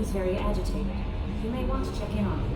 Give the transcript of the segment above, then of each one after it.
seems very agitated. You may want to check in on him.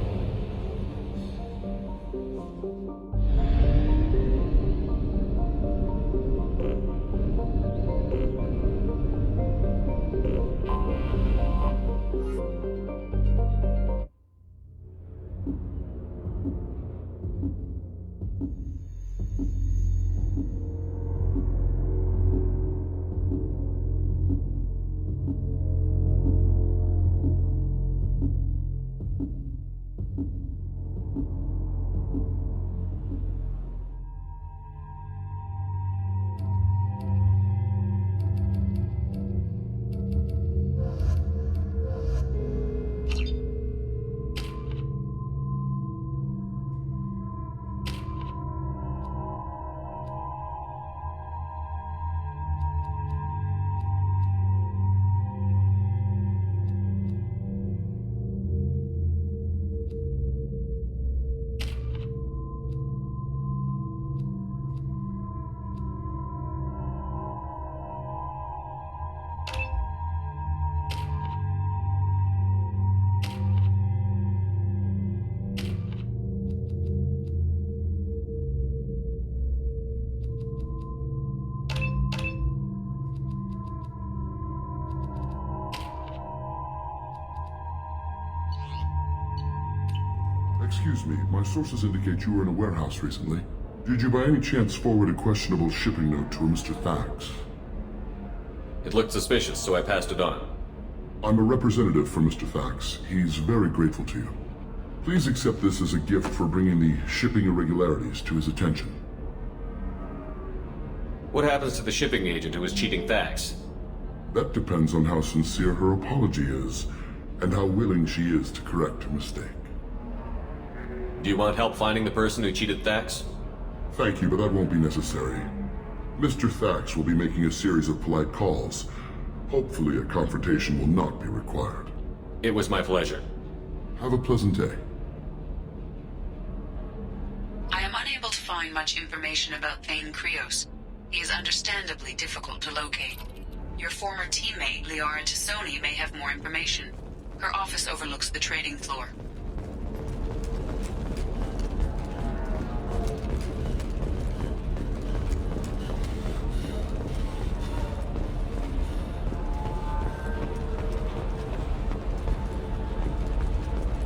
Excuse me, my sources indicate you were in a warehouse recently. Did you by any chance forward a questionable shipping note to a Mr. Thax? It looked suspicious, so I passed it on. I'm a representative for Mr. Thax. He's very grateful to you. Please accept this as a gift for bringing the shipping irregularities to his attention. What happens to the shipping agent who was cheating Thax? That depends on how sincere her apology is, and how willing she is to correct her mistake. Do you want help finding the person who cheated Thax? Thank you, but that won't be necessary. Mr. Thax will be making a series of polite calls. Hopefully a confrontation will not be required. It was my pleasure. Have a pleasant day. I am unable to find much information about Tейн Krios. He is understandably difficult to locate. Your former teammate, Liara Tassoni, may have more information. Her office overlooks the trading floor.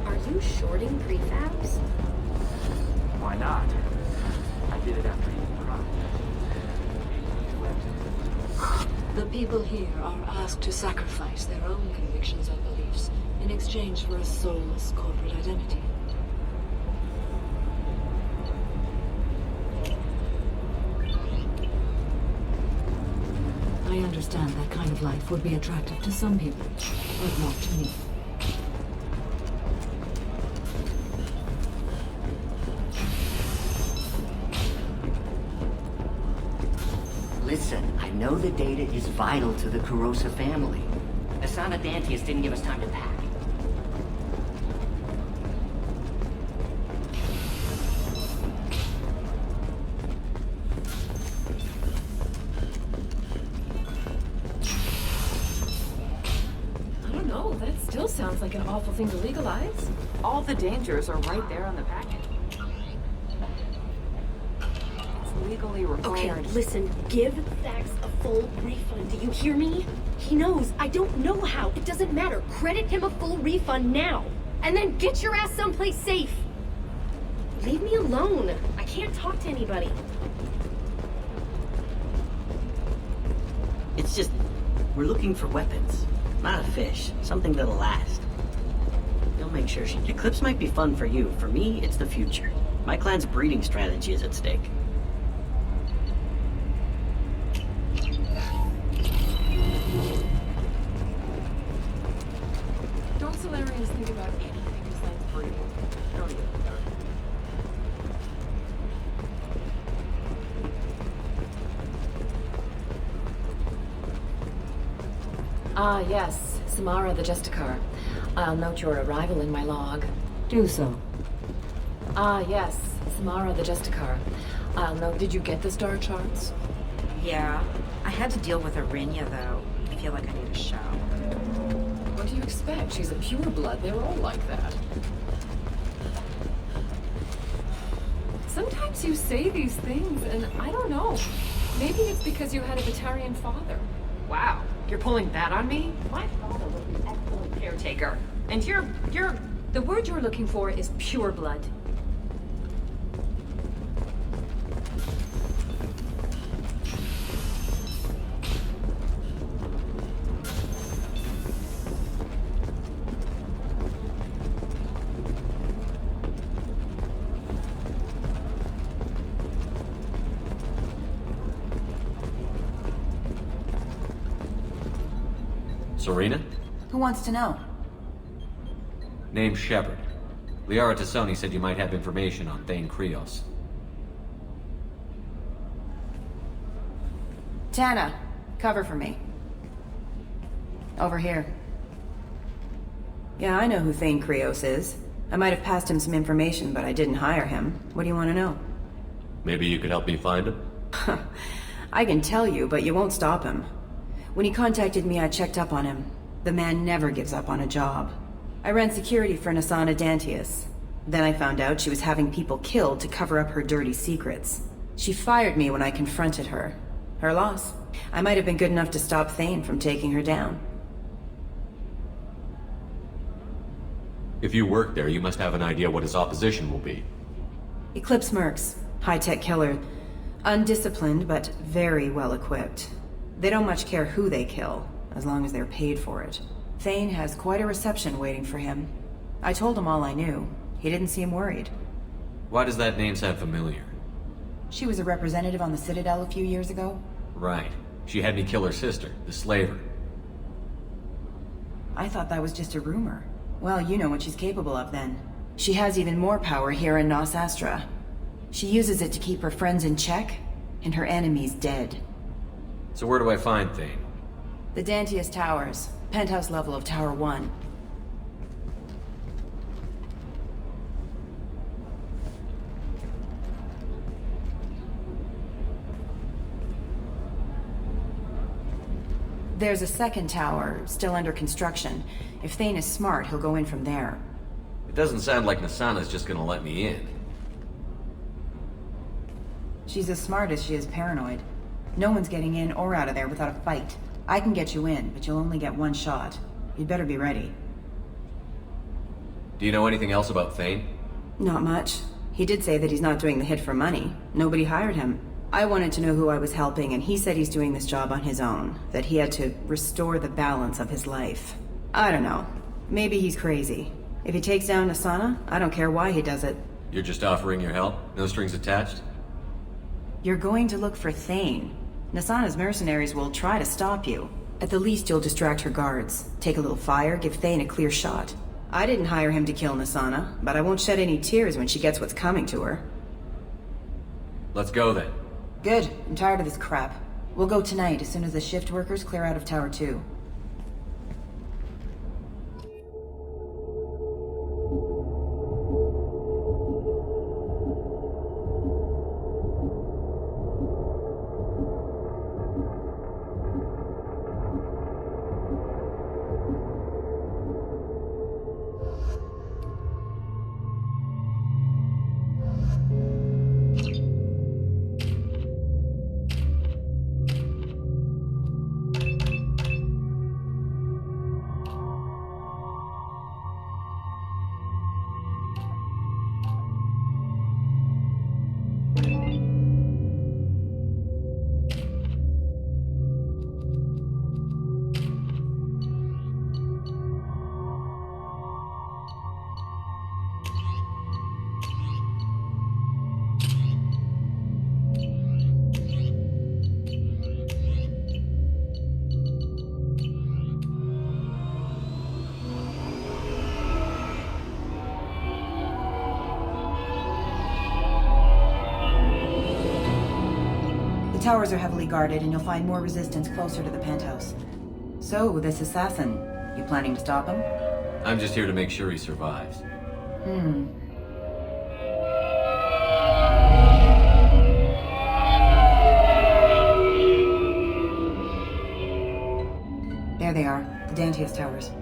Are you shorting prefabs? Why not? I did it after you cried. The people here are asked to sacrifice their own convictions and beliefs in exchange for a soulless corporate identity. I understand that kind of life would be attractive to some people, but not to me. Listen, I know the data is vital to the Kurosa family. Asana Dantius didn't give us time to pack. I don't know, that still sounds like an awful thing to legalize. All the dangers are right there on the package. It's legally Okay, required. listen, give Thax a full refund. Do you hear me? He knows. I don't know how. It doesn't matter. Credit him a full refund now. And then get your ass someplace safe. Leave me alone. I can't talk to anybody. It's just, we're looking for weapons, not a fish. Something that'll last. You'll make sure she... Eclipse might be fun for you. For me, it's the future. My clan's breeding strategy is at stake. Don't Solarians think about anything besides breeding? Don't you? Ah, yes. Samara the Justicar. I'll note your arrival in my log. Do so. Ah, yes. Samara the Justicar. I'll note... Did you get the star charts? Yeah. I had to deal with Arinya, though. I feel like I need a shower. When What do you expect? She's a pureblood. They're all like that. Sometimes you say these things, and I don't know. Maybe it's because you had a Batarian father. Wow, you're pulling that on me? My father was an excellent caretaker. And you're... The word you're looking for is pureblood. Serena? Who wants to know? Name's Shepard. Liara Tassoni said you might have information on Tейн Криос. Tana, cover for me. Over here. Yeah, I know who Tейн Krios is. I might have passed him some information, but I didn't hire him. What do you want to know? Maybe you could help me find him? I can tell you, but you won't stop him. When he contacted me, I checked up on him. The man never gives up on a job. I ran security for Nasana Dantius. Then I found out she was having people killed to cover up her dirty secrets. She fired me when I confronted her. Her loss. I might have been good enough to stop Théin from taking her down. If you work there, you must have an idea what his opposition will be. Eclipse Mercs. High-tech killer. Undisciplined, but very well-equipped. They don't much care who they kill, as long as they're paid for it. Théin has quite a reception waiting for him. I told him all I knew. He didn't seem worried. Why does that name sound familiar? She was a representative on the Citadel a few years ago. Right. She had me kill her sister, the slaver. I thought that was just a rumor. Well, you know what she's capable of then. She has even more power here in Nos Astra. She uses it to keep her friends in check, and her enemies dead. So where do I find Théin? The Dantius Towers. Penthouse level of Tower 1. There's a second tower, still under construction. If Théin is smart, he'll go in from there. It doesn't sound like Nasana's just gonna let me in. She's as smart as she is paranoid. No one's getting in or out of there without a fight. I can get you in, but you'll only get one shot. You'd better be ready. Do you know anything else about Théin? Not much. He did say that he's not doing the hit for money. Nobody hired him. I wanted to know who I was helping, and he said he's doing this job on his own. That he had to restore the balance of his life. I don't know. Maybe he's crazy. If he takes down Nasana, I don't care why he does it. You're just offering your help? No strings attached? You're going to look for Théin. Nasana's mercenaries will try to stop you. At the least, you'll distract her guards. Take a little fire, give Théin a clear shot. I didn't hire him to kill Nasana, but I won't shed any tears when she gets what's coming to her. Let's go then. Good. I'm tired of this crap. We'll go tonight, as soon as the shift workers clear out of Tower 2. The towers are heavily guarded, and you'll find more resistance closer to the penthouse. So, this assassin, you planning to stop him? I'm just here to make sure he survives. There they are, the Dantius Towers.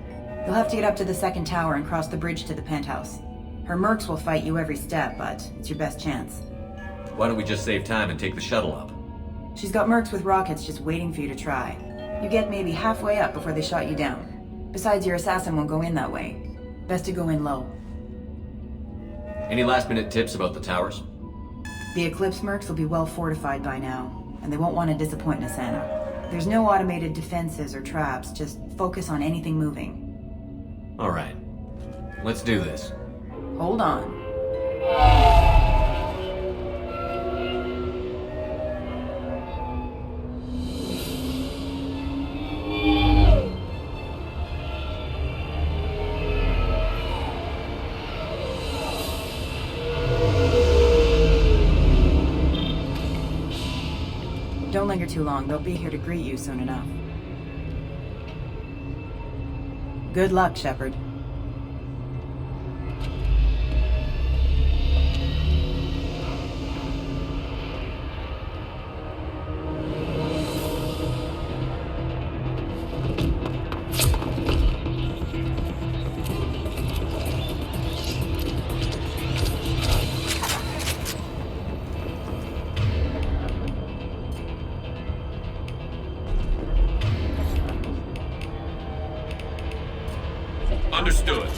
You'll have to get up to the second tower and cross the bridge to the penthouse. Her mercs will fight you every step, but it's your best chance. Why don't we just save time and take the shuttle up? She's got mercs with rockets just waiting for you to try. You get maybe halfway up before they shot you down. Besides, your assassin won't go in that way. Best to go in low. Any last-minute tips about the towers? The Eclipse mercs will be well fortified by now, and they won't want to disappoint Nasana. There's no automated defenses or traps, just focus on anything moving. Alright. Let's do this. Hold on. Don't linger too long. They'll be here to greet you soon enough. Good luck, Shepard. Understood.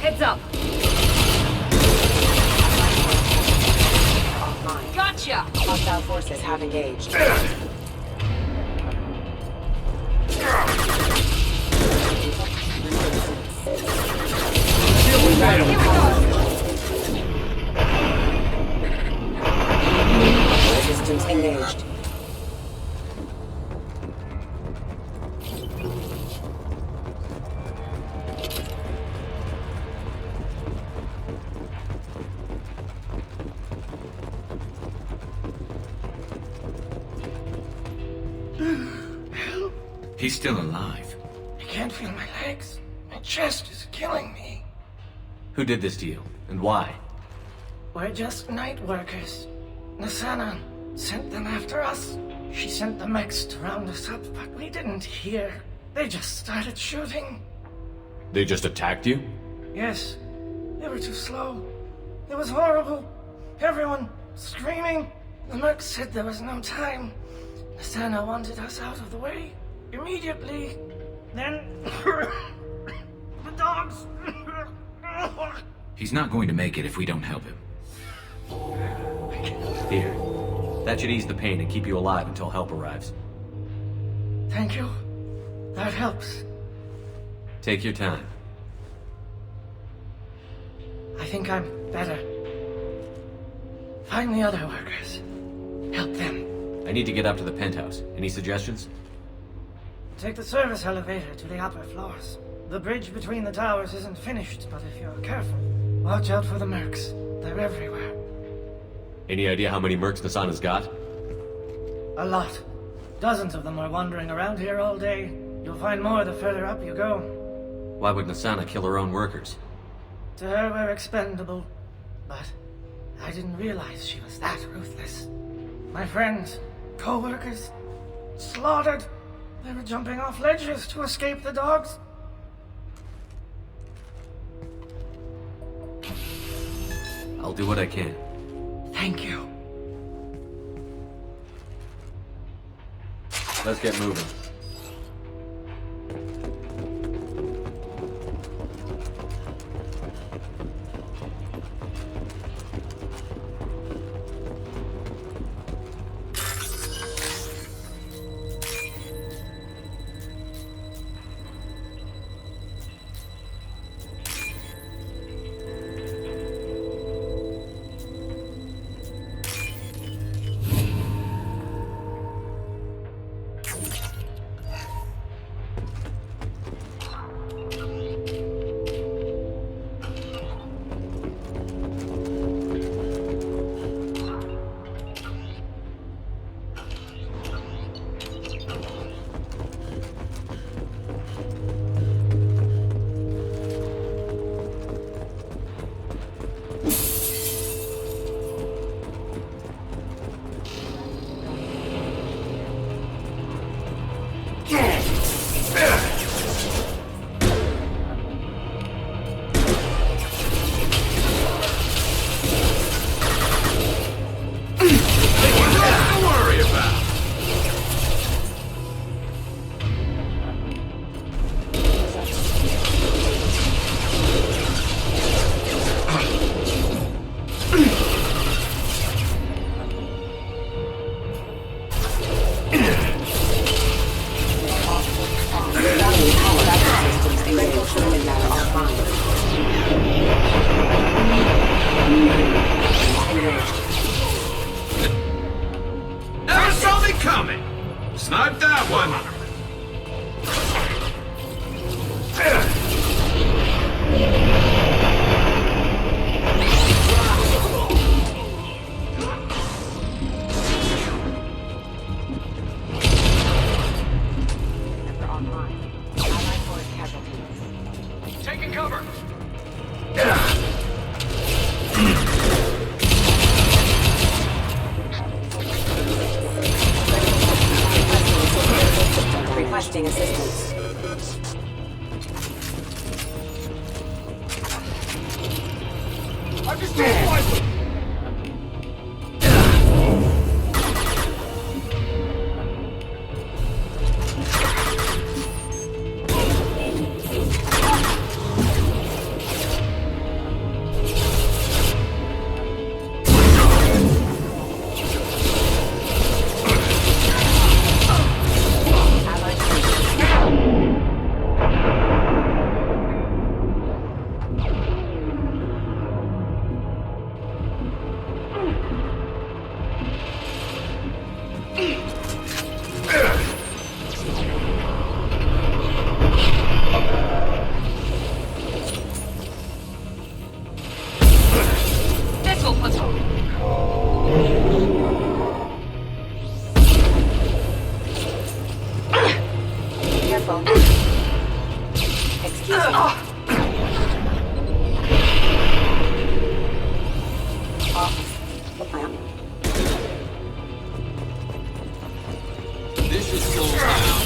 Heads up! Gotcha! Hostile forces have engaged. Resistance engaged. He's still alive. I can't feel my legs. My chest is killing me. Who did this to you, and why? We're just night workers. Nasana sent them after us. She sent the mechs to round us up, but we didn't hear. They just started shooting. They just attacked you? Yes, they were too slow. It was horrible. Everyone screaming. The mercs said there was no time. Nasana wanted us out of the way immediately. Then the dogs. He's not going to make it if we don't help him. Here. That should ease the pain and keep you alive until help arrives. Thank you. That helps. Take your time. I think I'm better. Find the other workers. Help them. I need to get up to the penthouse. Any suggestions? Take the service elevator to the upper floors. The bridge between the towers isn't finished, but if you're careful, watch out for the mercs. They're everywhere. Any idea how many mercs Nasana's got? A lot. Dozens of them are wandering around here all day. You'll find more the further up you go. Why would Nasana kill her own workers? To her, we're expendable. But I didn't realize she was that ruthless. My friends, co-workers, slaughtered. They were jumping off ledges to escape the dogs. I'll do what I can. Thank you. Let's get moving. Never saw me coming! Snipe that one! Taking cover! Requesting assistance. Understand wisely! This is still around.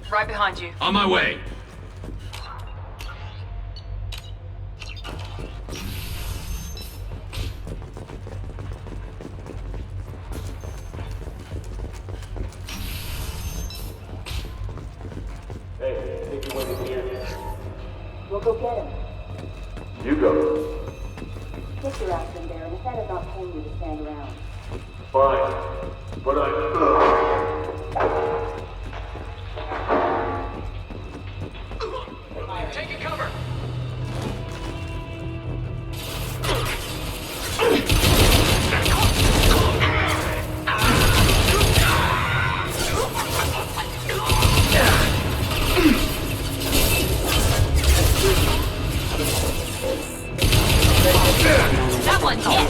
Right behind you. On my way. We'll go get him. You go. Get your ass in there, and if that is not paying you to stand around. Fine, but Taking cover. That one hit!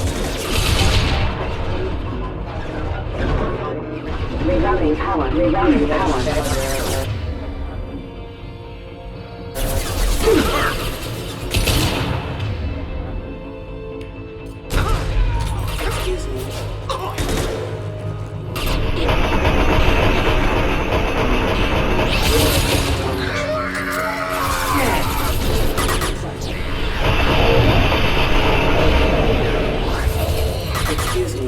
Rerouting power, rerouting power. Excuse me. Excuse me.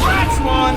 That's one.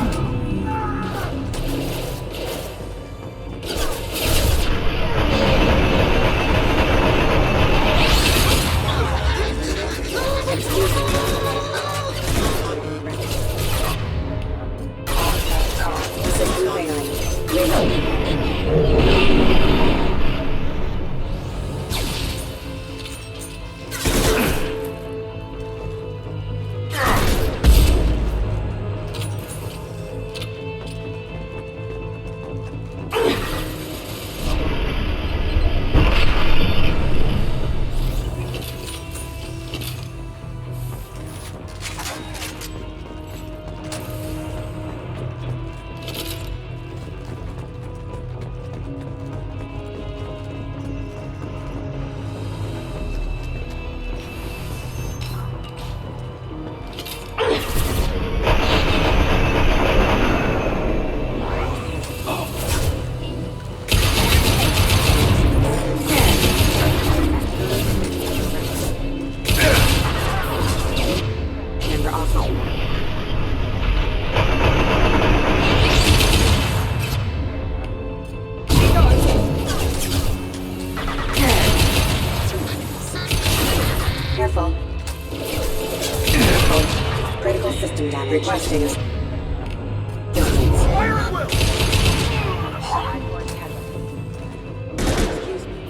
Careful. Critical system damage. Requesting. Fire at will. Excuse me.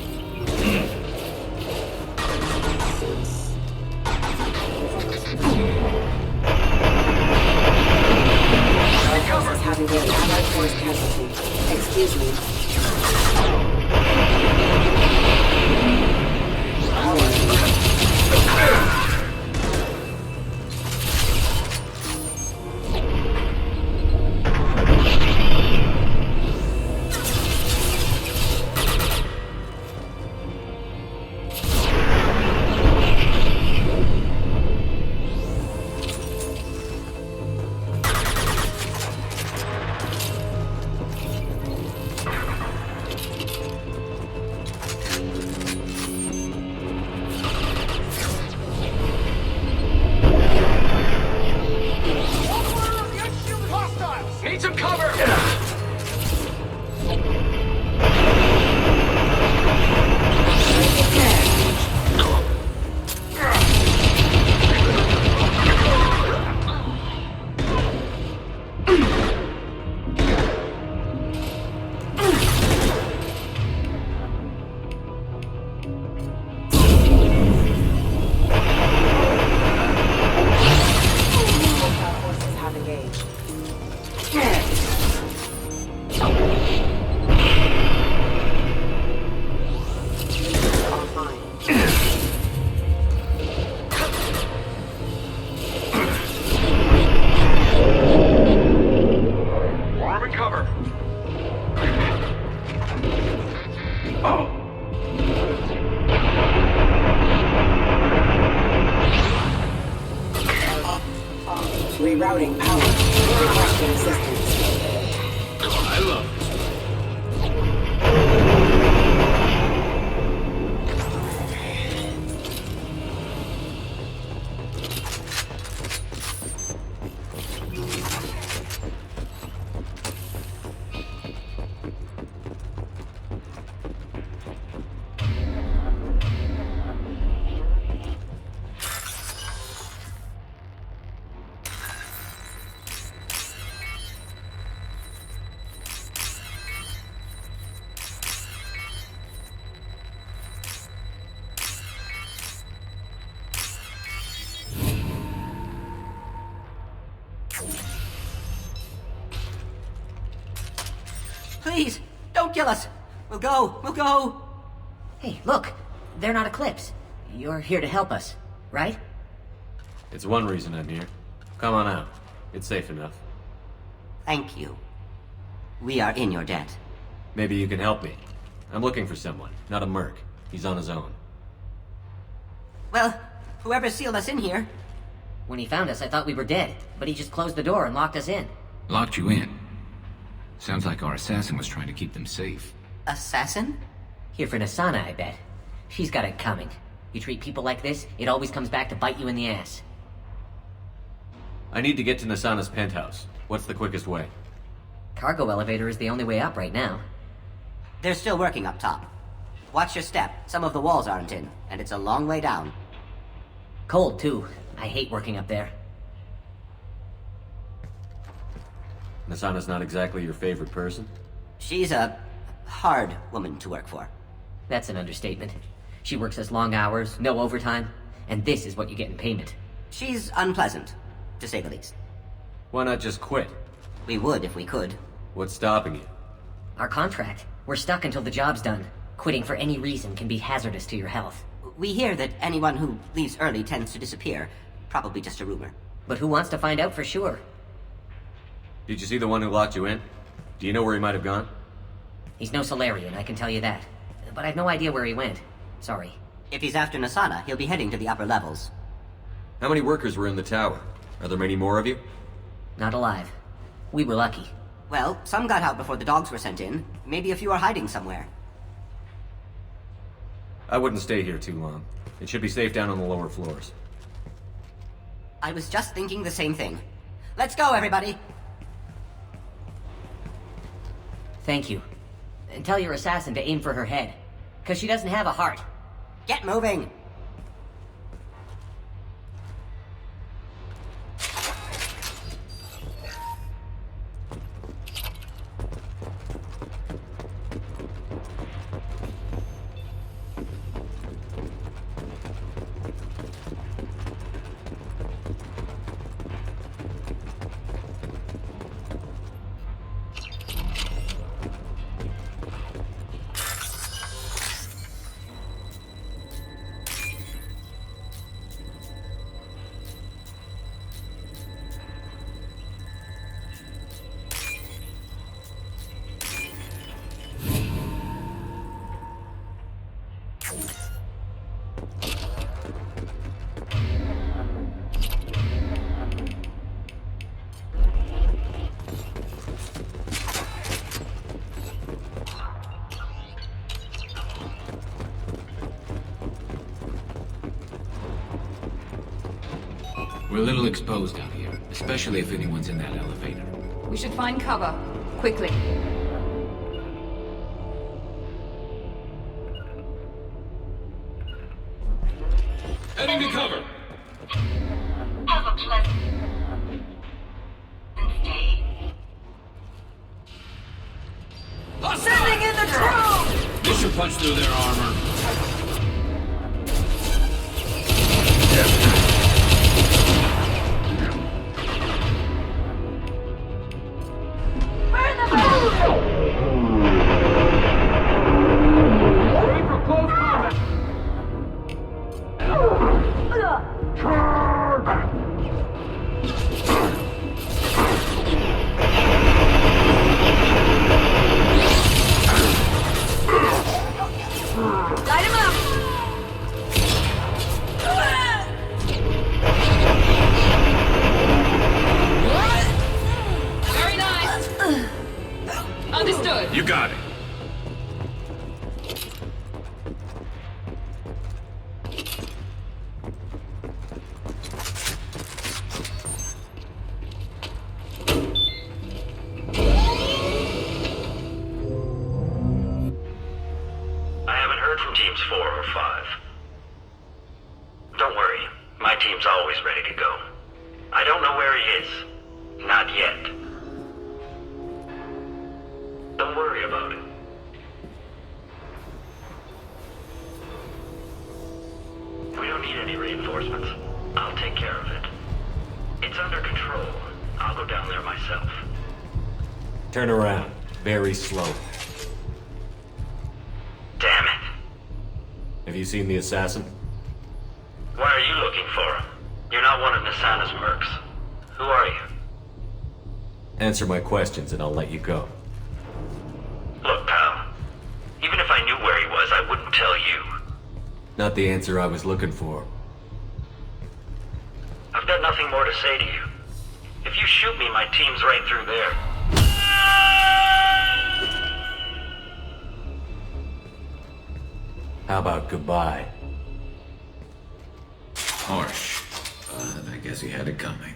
Our forces having an allied force casualty. Excuse me. Rerouting power. Requesting assistance. I love it. Please, don't kill us. We'll go. Hey, look. They're not Eclipse. You're here to help us, right? It's one reason I'm here. Come on out. It's safe enough. Thank you. We are in your debt. Maybe you can help me. I'm looking for someone, not a merc. He's on his own. Well, whoever sealed us in here. When he found us, I thought we were dead, but he just closed the door and locked us in. Locked you in? Sounds like our assassin was trying to keep them safe. Assassin? Here for Nasana, I bet. She's got it coming. You treat people like this, it always comes back to bite you in the ass. I need to get to Nasana's penthouse. What's the quickest way? Cargo elevator is the only way up right now. They're still working up top. Watch your step. Some of the walls aren't in, and it's a long way down. Cold, too. I hate working up there. Nasana's not exactly your favorite person? She's a hard woman to work for. That's an understatement. She works us long hours, no overtime, and this is what you get in payment. She's unpleasant, to say the least. Why not just quit? We would if we could. What's stopping you? Our contract. We're stuck until the job's done. Quitting for any reason can be hazardous to your health. We hear that anyone who leaves early tends to disappear. Probably just a rumor. But who wants to find out for sure? Did you see the one who locked you in? Do you know where he might have gone? He's no Solarian, I can tell you that. But I've no idea where he went. Sorry. If he's after Nasana, he'll be heading to the upper levels. How many workers were in the tower? Are there many more of you? Not alive. We were lucky. Well, some got out before the dogs were sent in. Maybe a few are hiding somewhere. I wouldn't stay here too long. It should be safe down on the lower floors. I was just thinking the same thing. Let's go, everybody! Thank you. And tell your assassin to aim for her head. 'Cause she doesn't have a heart. Get moving! We're a little exposed out here, especially if anyone's in that elevator. We should find cover. Quickly. Heading to cover. Have a pleasant stay. Sending in the drone! Mission punch through their armor. team's always ready to go. I don't know where he is. Not yet. Don't worry about it. We don't need any reinforcements. I'll take care of it. It's under control. I'll go down there myself. Turn around. Very slow. Damn it. Have you seen the assassin? Why are you looking for him? You're not one of Nisana's mercs. Who are you? Answer my questions and I'll let you go. Look, pal. Even if I knew where he was, I wouldn't tell you. Not the answer I was looking for. I've got nothing more to say to you. If you shoot me, my team's right through there. How about goodbye? Harsh, but I guess he had it coming.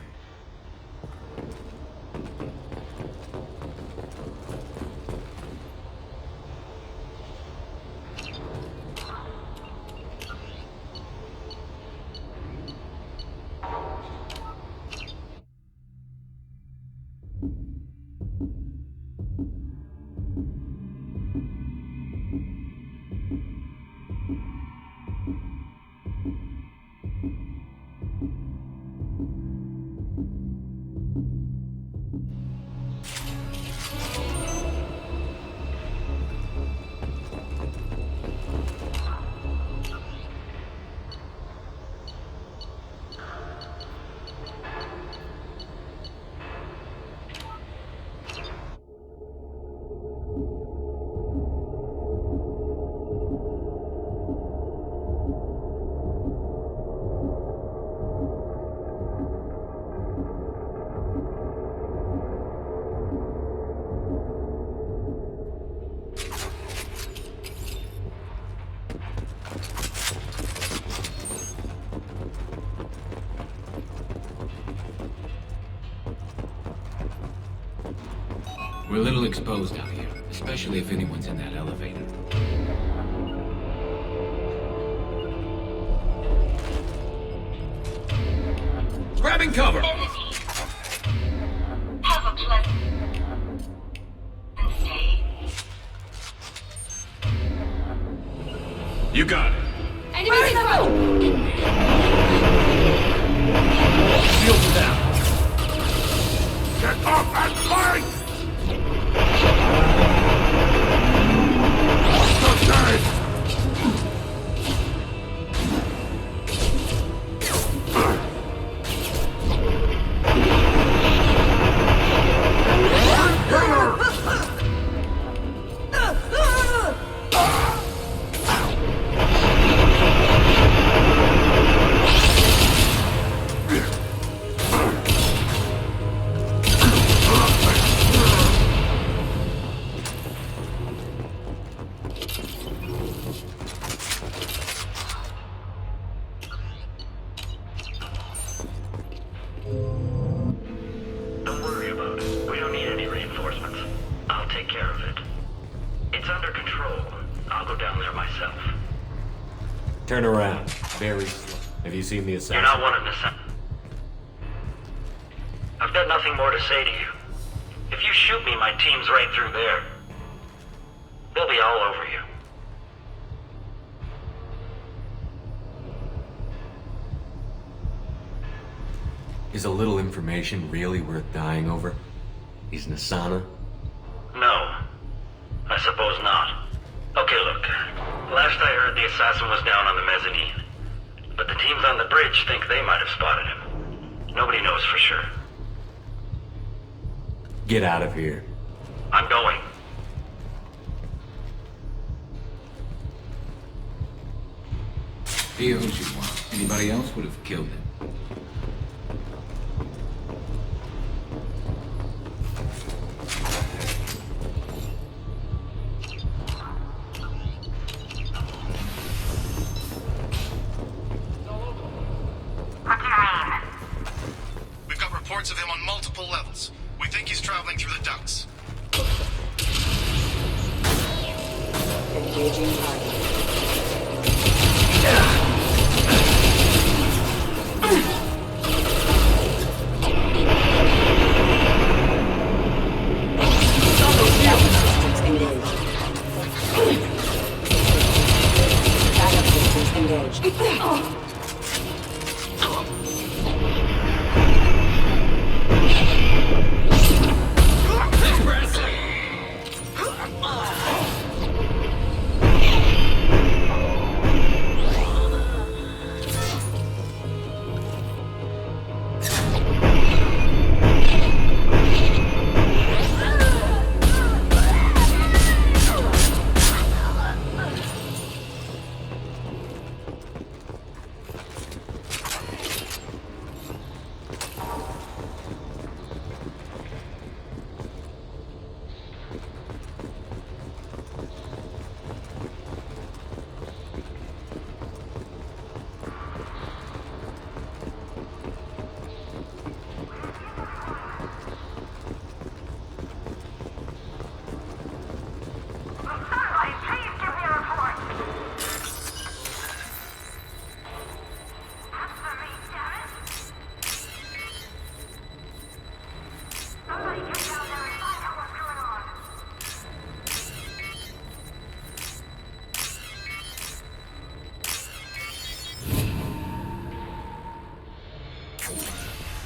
We're a little exposed out here, especially if anyone's in that elevator. Grabbing cover! Have a pleasant stay. You got it. Enemies in front! Shields down. Get up and fight! Turn around. Very slow. Have you seen the assassin? You're not one of Nisana. I've got nothing more to say to you. If you shoot me, my team's right through there. They'll be all over you. Is a little information really worth dying over? He's Nisana? No. I suppose not. Okay, look. Last I heard, the assassin was down on the mezzanine. But the teams on the bridge think they might have spotted him. Nobody knows for sure. Get out of here. I'm going. Be who you want. Anybody else would have killed him. We've got reports of him on multiple levels. We think he's traveling through the ducts. Engaging target.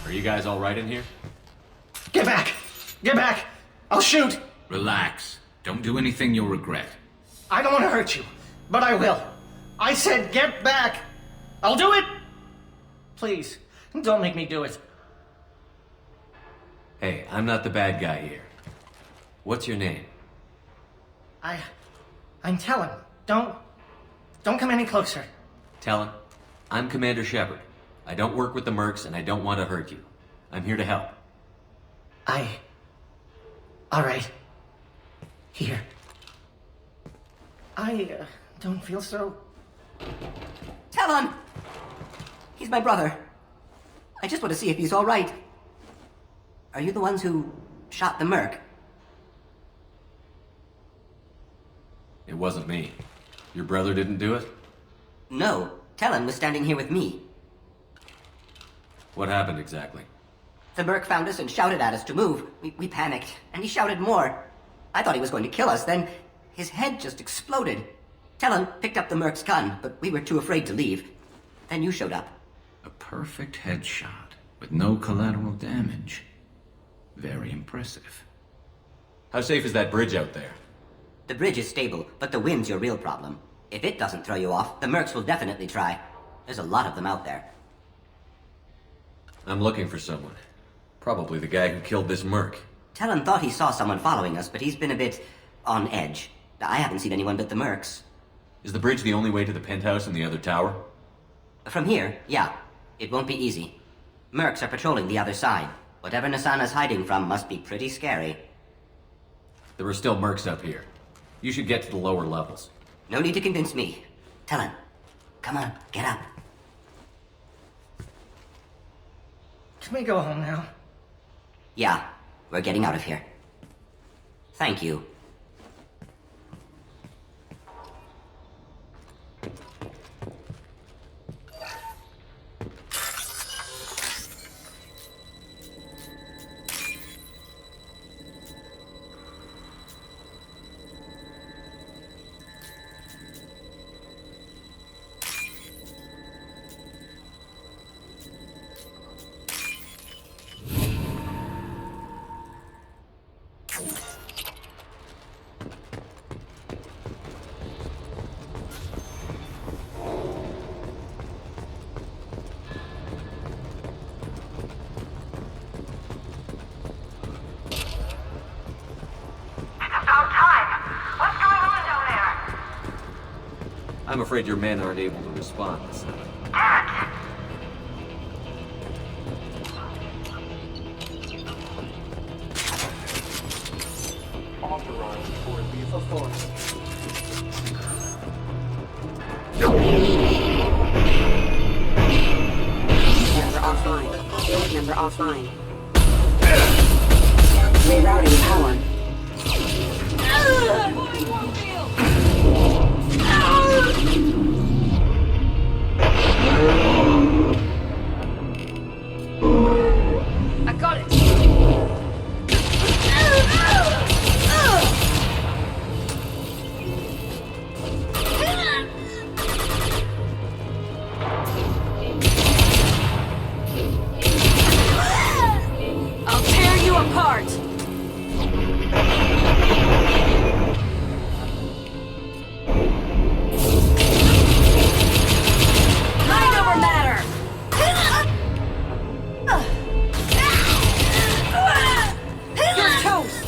Are you guys all right in here? Get back! Get back! I'll shoot! Relax. Don't do anything you'll regret. I don't want to hurt you, but I will. I said get back! I'll do it! Please, don't make me do it. Hey, I'm not the bad guy here. What's your name? I'm Talon. Don't come any closer. Talon, I'm Commander Shepard. I don't work with the mercs and I don't want to hurt you. I'm here to help. All right. Here. I don't feel so... Talon! He's my brother. I just want to see if he's all right. Are you the ones who shot the merc? It wasn't me. Your brother didn't do it? No. Talon was standing here with me. What happened exactly? The merc found us and shouted at us to move. We panicked, and he shouted more. I thought he was going to kill us, then his head just exploded. Talon picked up the merc's gun, but we were too afraid to leave. Then you showed up. A perfect headshot, with no collateral damage. Very impressive. How safe is that bridge out there? The bridge is stable, but the wind's your real problem. If it doesn't throw you off, the mercs will definitely try. There's a lot of them out there. I'm looking for someone. Probably the guy who killed this merc. Talon thought he saw someone following us, but he's been a bit on edge. I haven't seen anyone but the mercs. Is the bridge the only way to the penthouse and the other tower? From here, yeah. It won't be easy. Mercs are patrolling the other side. Whatever Nasana's hiding from must be pretty scary. There are still mercs up here. You should get to the lower levels. No need to convince me. Talon, come on, get up. Can we go home now? Yeah, we're getting out of here. Thank you. I'm afraid your men aren't able to respond. Authorized for lethal force. Member offline. Field member offline. Rerouting power. I got it! I'll tear you apart! Mind over matter! You're toast!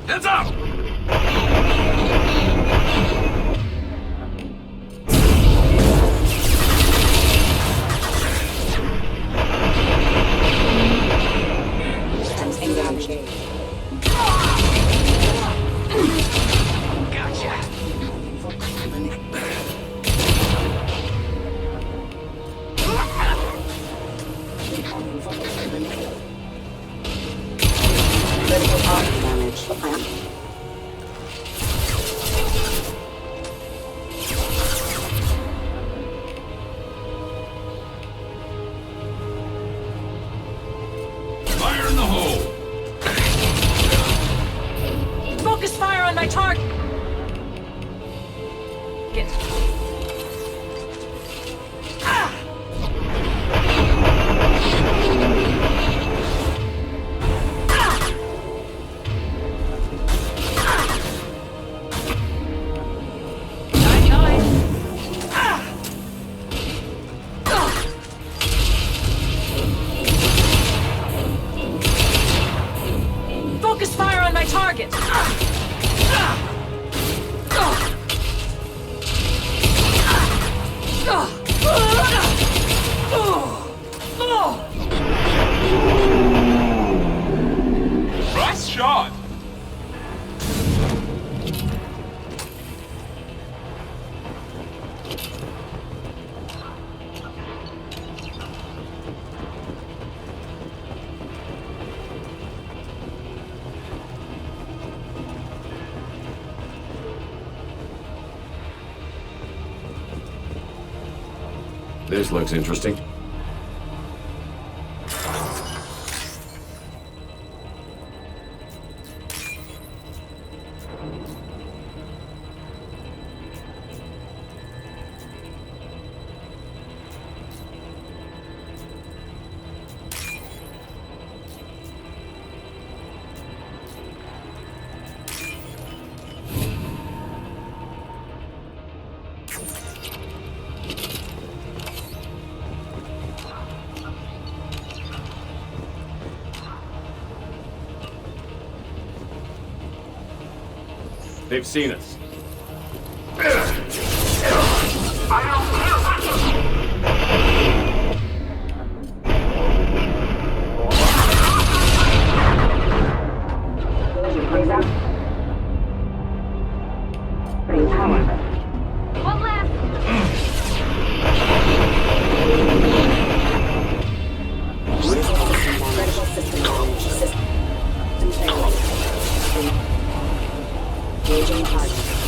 Heads up! Critical body damage. Fire in the hole! Focus fire on my target! Focus fire on my target! Nice shot! This looks interesting. They've seen us. One left. Critical system damage. System failure. Engaging target.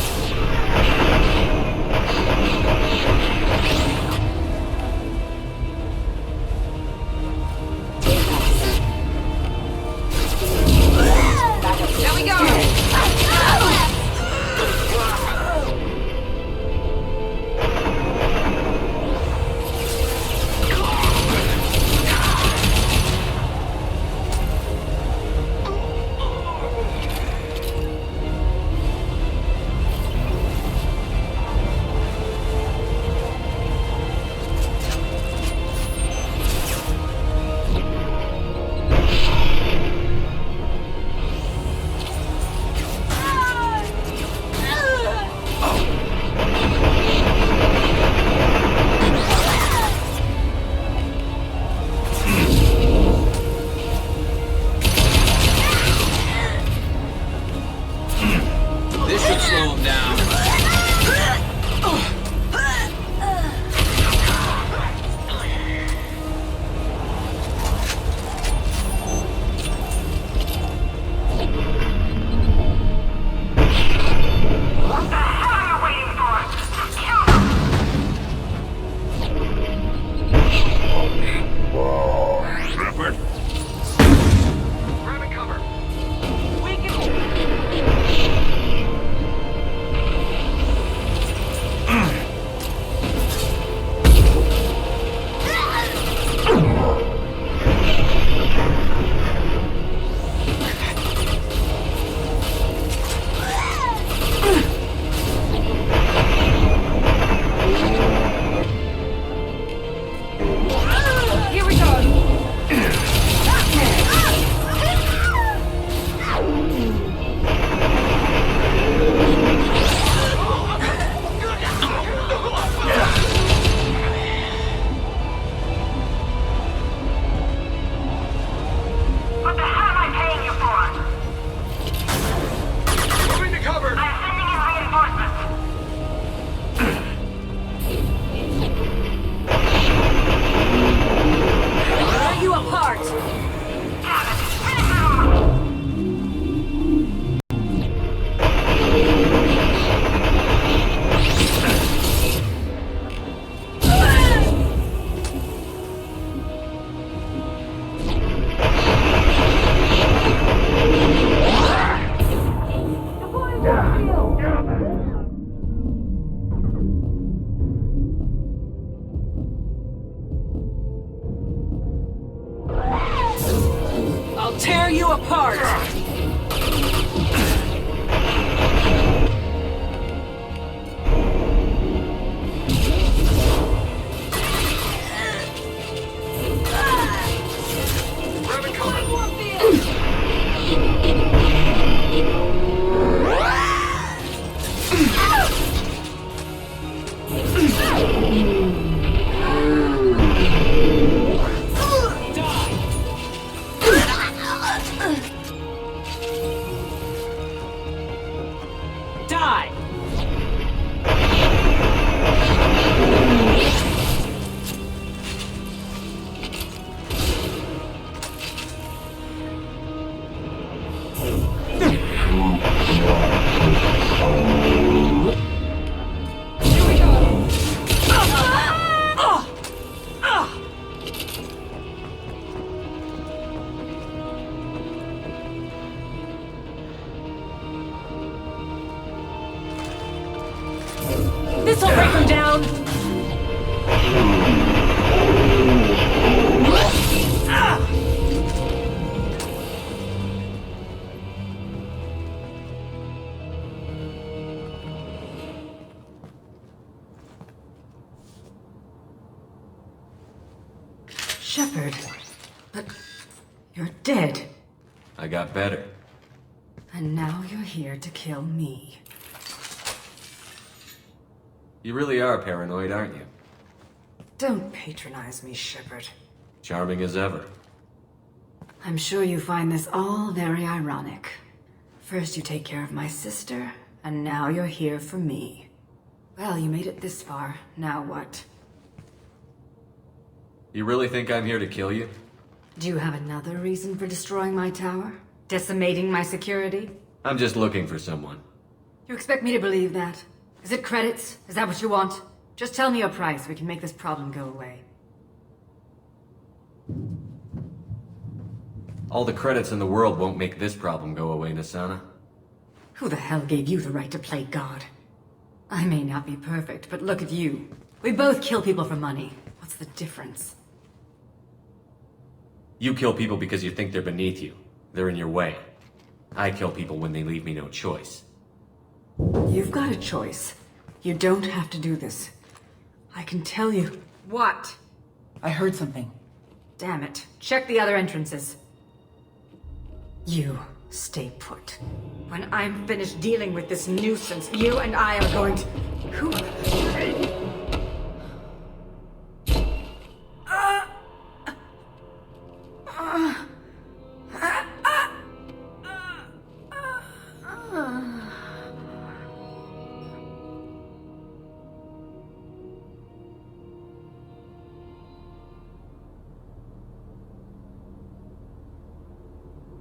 apart! Die! This'll break him down! Shepard, but you're dead. I got better. And now you're here to kill me. You really are paranoid, aren't you? Don't patronize me, Shepard. Charming as ever. I'm sure you find this all very ironic. First you take care of my sister, and now you're here for me. Well, you made it this far. Now what? You really think I'm here to kill you? Do you have another reason for destroying my tower? Decimating my security? I'm just looking for someone. You expect me to believe that? Is it credits? Is that what you want? Just tell me your price. We can make this problem go away. All the credits in the world won't make this problem go away, Nasana. Who the hell gave you the right to play God? I may not be perfect, but look at you. We both kill people for money. What's the difference? You kill people because you think they're beneath you. They're in your way. I kill people when they leave me no choice. You've got a choice. You don't have to do this. I can tell you. What? I heard something. Damn it. Check the other entrances. You stay put. When I'm finished dealing with this nuisance, you and I are going to... Who?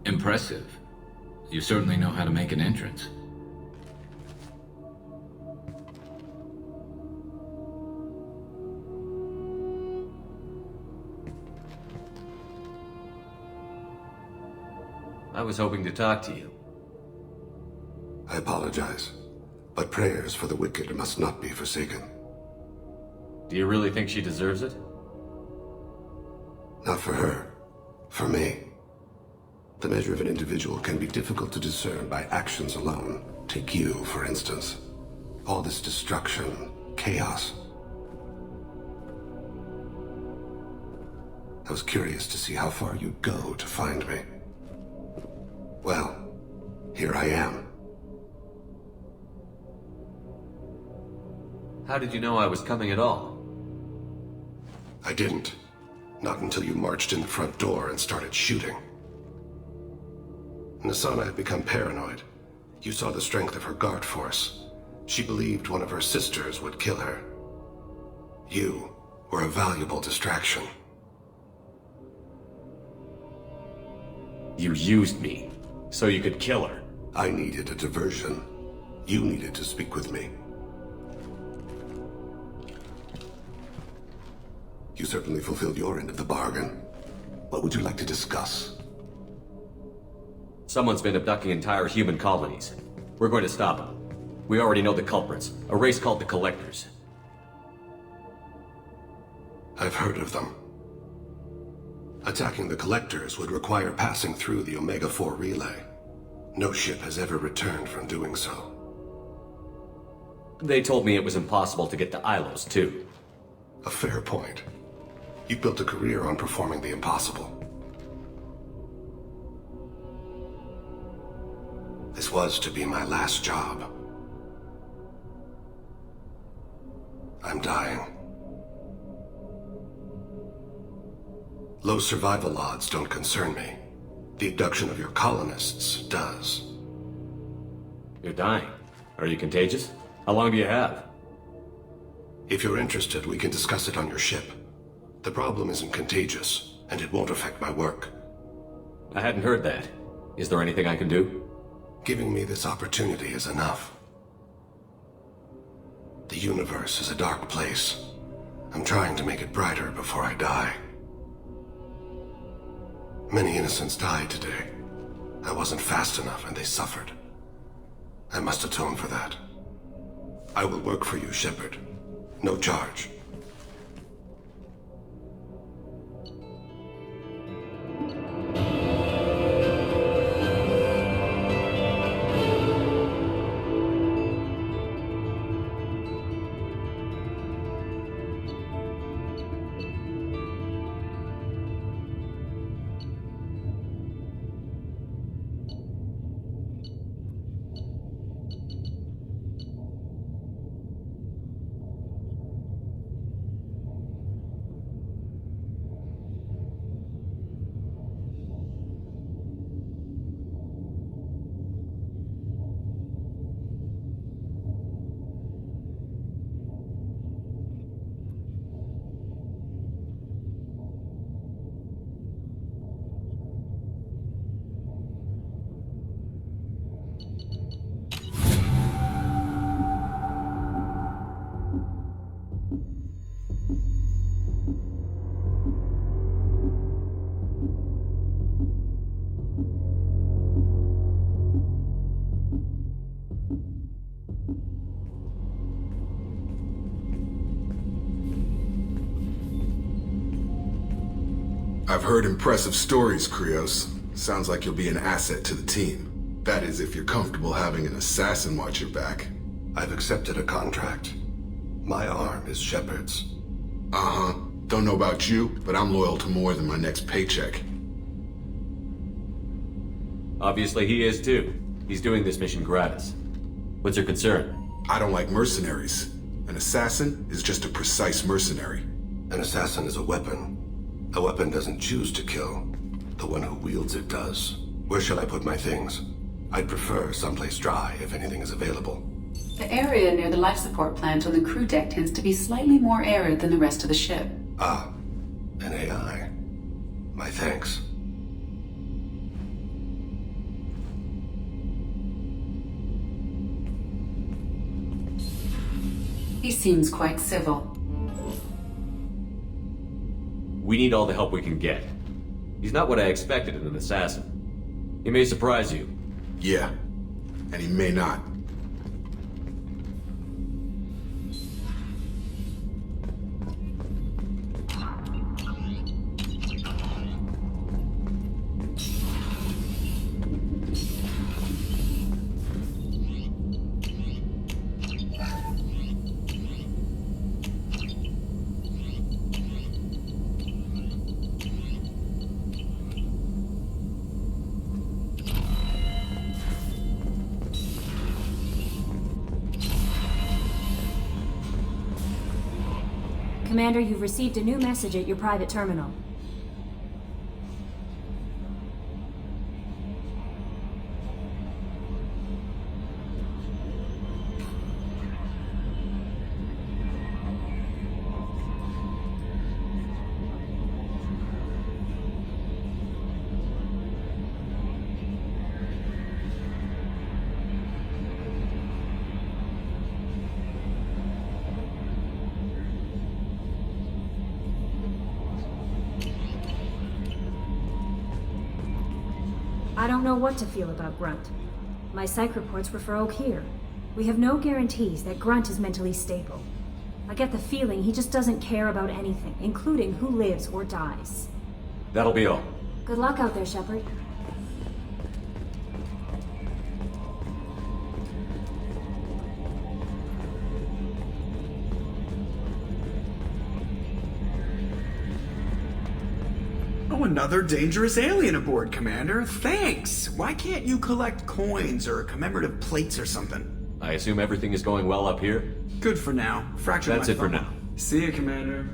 Impressive. You certainly know how to make an entrance. I was hoping to talk to you. I apologize, but prayers for the wicked must not be forsaken. Do you really think she deserves it? Not for her. For me. The measure of an individual can be difficult to discern by actions alone. Take you, for instance. All this destruction, chaos. I was curious to see how far you'd go to find me. Well, here I am. How did you know I was coming at all? I didn't. Not until you marched in the front door and started shooting. Nasana had become paranoid. You saw the strength of her guard force. She believed one of her sisters would kill her. You were a valuable distraction. You used me, so you could kill her. I needed a diversion. You needed to speak with me. You certainly fulfilled your end of the bargain. What would you like to discuss? Someone's been abducting entire human colonies. We're going to stop them. We already know the culprits, a race called the Collectors. I've heard of them. Attacking the Collectors would require passing through the Omega-4 relay. No ship has ever returned from doing so. They told me it was impossible to get to Ilos, too. A fair point. You built a career on performing the impossible. This was to be my last job. I'm dying. Low survival odds don't concern me. The abduction of your colonists does. You're dying. Are you contagious? How long do you have? If you're interested, we can discuss it on your ship. The problem isn't contagious, and it won't affect my work. I hadn't heard that. Is there anything I can do? Giving me this opportunity is enough. The universe is a dark place. I'm trying to make it brighter before I die. Many innocents died today. I wasn't fast enough and they suffered. I must atone for that. I will work for you, Shepard. No charge. I've heard impressive stories, Krios. Sounds like you'll be an asset to the team. That is, if you're comfortable having an assassin watch your back. I've accepted a contract. My arm is Shepard's. Uh-huh. Don't know about you, but I'm loyal to more than my next paycheck. Obviously he is too. He's doing this mission gratis. What's your concern? I don't like mercenaries. An assassin is just a precise mercenary. An assassin is a weapon. A weapon doesn't choose to kill. The one who wields it does. Where shall I put my things? I'd prefer someplace dry if anything is available. The area near the life support plant on the crew deck tends to be slightly more arid than the rest of the ship. Ah, an AI. My thanks. He seems quite civil. We need all the help we can get. He's not what I expected in an assassin. He may surprise you. Yeah, and he may not. Commander, you've received a new message at your private terminal. I don't know what to feel about Grunt. My psych reports refer Oak here. We have no guarantees that Grunt is mentally stable. I get the feeling he just doesn't care about anything, including who lives or dies. That'll be all. Good luck out there, Shepard. Oh, another dangerous alien aboard, Commander. Thanks! Why can't you collect coins or commemorative plates or something? I assume everything is going well up here? Good for now. Fractured That's my it for thumb. now. See you, Commander.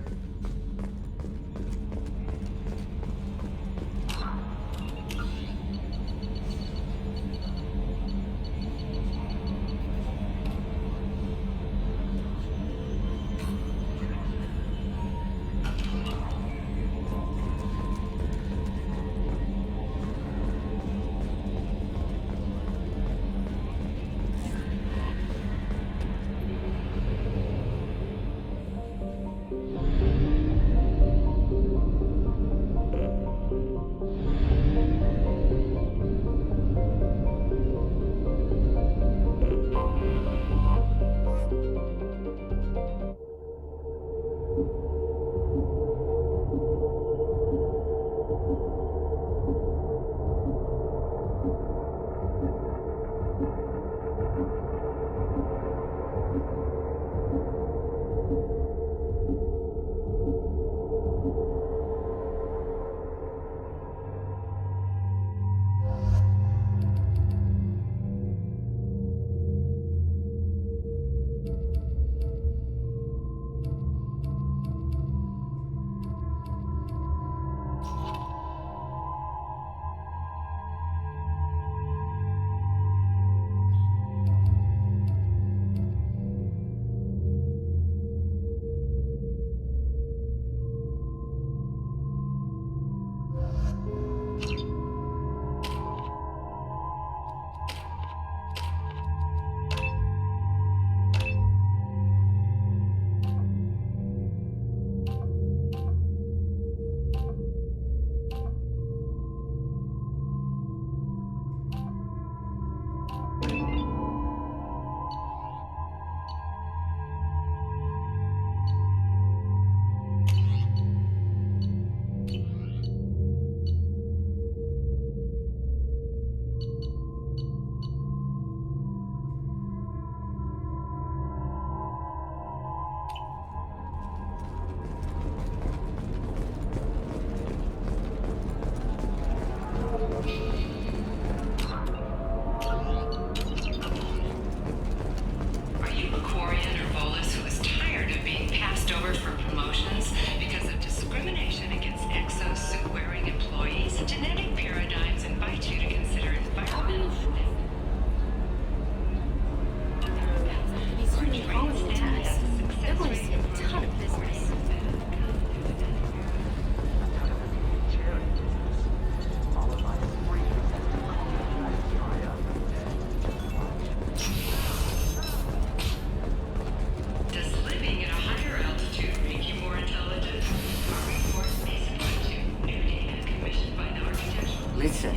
Listen.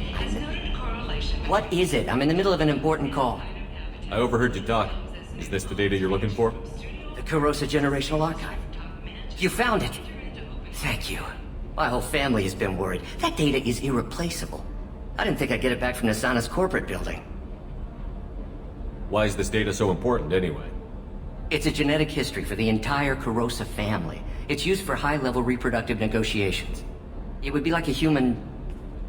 What is it? I'm in the middle of an important call. I overheard you talk. Is this the data you're looking for? The Kurosa Generational Archive. You found it. Thank you. My whole family has been worried. That data is irreplaceable. I didn't think I'd get it back from Nasana's corporate building. Why is this data so important, anyway? It's a genetic history for the entire Kurosa family. It's used for high-level reproductive negotiations. It would be like a human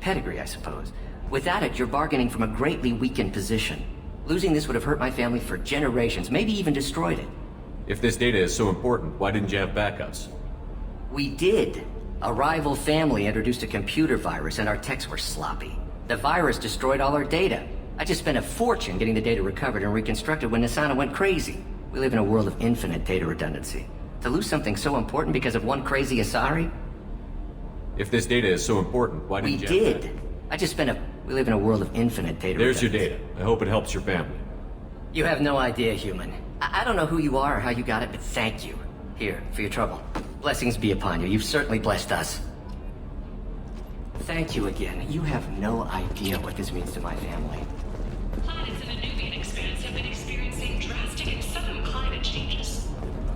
pedigree, I suppose. Without it, you're bargaining from a greatly weakened position. Losing this would have hurt my family for generations, maybe even destroyed it. If this data is so important, why didn't you have backups? We did. A rival family introduced a computer virus and our techs were sloppy. The virus destroyed all our data. I just spent a fortune getting the data recovered and reconstructed when Nasana went crazy. We live in a world of infinite data redundancy. To lose something so important because of one crazy Asari? If this data is so important, why didn't you We have did. I just spent a... We live in a world of infinite data There's your redundancy. data. I hope it helps your family. You have no idea, human. I don't know who you are or how you got it, but thank you. Here, for your trouble. Blessings be upon you. You've certainly blessed us. Thank you again. You have no idea what this means to my family. Planets in the Nubian expanse have been experiencing drastic and sudden climate changes.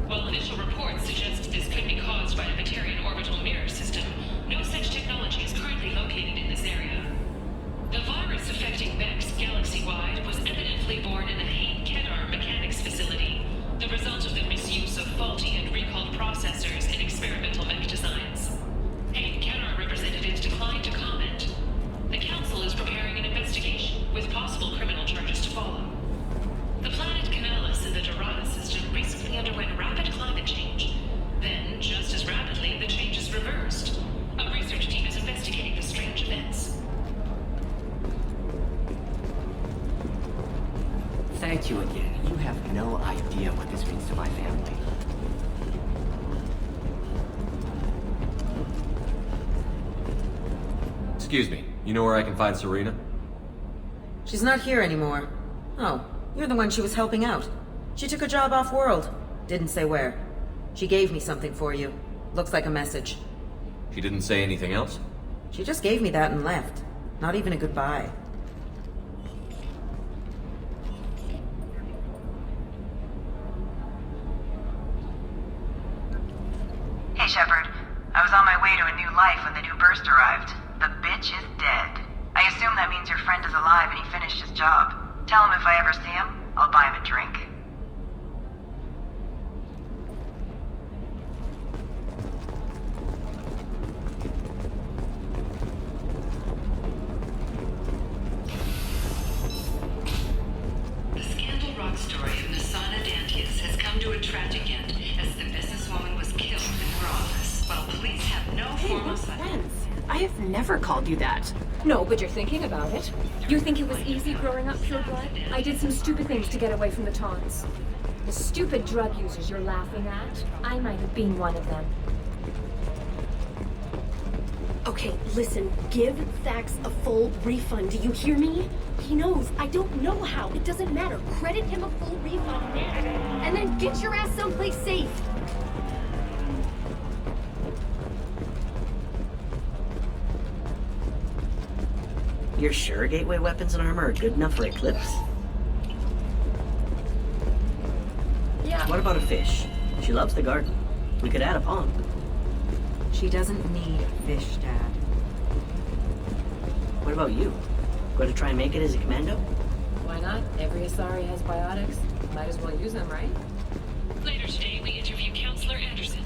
While initial reports suggest this could be caused by the Batarian orbital mirror system, no such technology is be located in this area. The virus affecting mechs galaxy-wide was evidently born in the Hain-Kedar mechanics facility, the result of the misuse of faulty and recalled processors in experimental mech designs. Hain-Kedar representatives declined to comment. The Council is preparing an investigation, with possible criminal charges to follow. The planet Canalis in the Dorada system recently underwent rapid climate change. Then, just as rapidly, the change is reversed. A research team is investigating the strange events. Thank you again. You have no idea what this means to my family. Excuse me, you know where I can find Serena? She's not here anymore. Oh, you're the one she was helping out. She took a job off-world. Didn't say where. She gave me something for you. Looks like a message. She didn't say anything else? She just gave me that and left. Not even a goodbye. Hey, Shepard. I was on my way to a new life when the new burst arrived. The bitch is dead. I assume that means your friend is alive and he finished his job. Tell him if I ever see him, I'll buy him a drink. The Scandal Rock story of Nasana Dantius has come to a tragic end as the businesswoman was killed in her office, while police have no formal friends. I have never called you that. No, but you're thinking about it. You think it was easy growing up pure blood? I did some stupid things to get away from the taunts. The stupid drug users you're laughing at, I might have been one of them. Okay, listen, give Thax a full refund. Do you hear me? He knows. I don't know how. It doesn't matter. Credit him a full refund now. And then get your ass someplace safe. You're sure gateway weapons and armor are good enough for Eclipse? Yeah. What about a fish? She loves the garden. We could add a pond. She doesn't need fish, Dad. What about you? Going to try and make it as a commando? Why not? Every Asari has biotics. Might as well use them, right? Later today, we interview Counselor Anderson.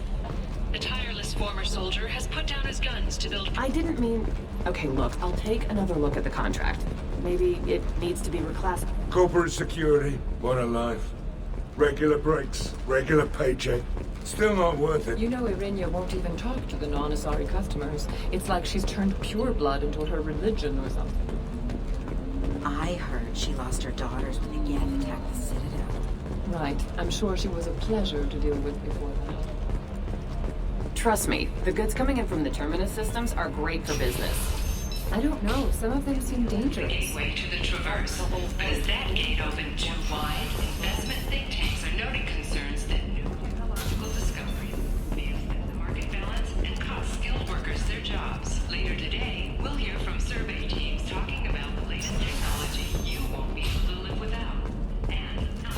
The tireless former soldier has put down his guns to build... I didn't mean... Okay, look, I'll take another look at the contract. Maybe it needs to be reclassified. Corporate security, what a life. Regular breaks, regular paycheck. Still not worth it. You know Irinia won't even talk to the non-Asari customers. It's like she's turned pure blood into her religion or something. I heard she lost her daughters when the Geth attacked the Citadel. Right. I'm sure she was a pleasure to deal with before that. Trust me, the goods coming in from the Terminus systems are great for business. I don't know. Some of them seem dangerous. Gateway to the Traverse. But as that gate opened too wide, investment think tanks are noting concerns that new technological discoveries may affect the market balance and cost skilled workers their jobs. Later today, we'll hear from survey teams talking about the latest technology you won't be able to live without. And not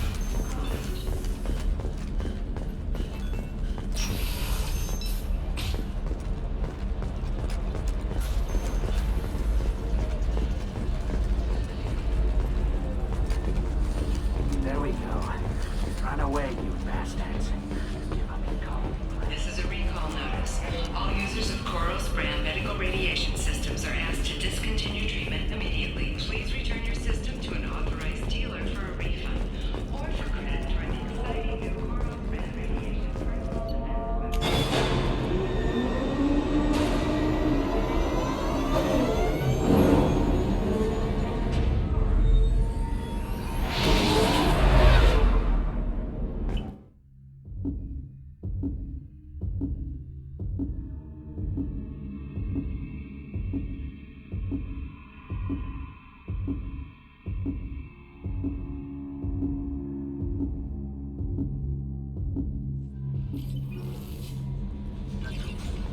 There we go. Run away, you bastards. This is a recall notice. All users of Koros brand medical radiation systems are asked to discontinue treatment immediately. Please return your system to an authorized dealer for a refund or for credit toward the exciting new Koros brand radiation.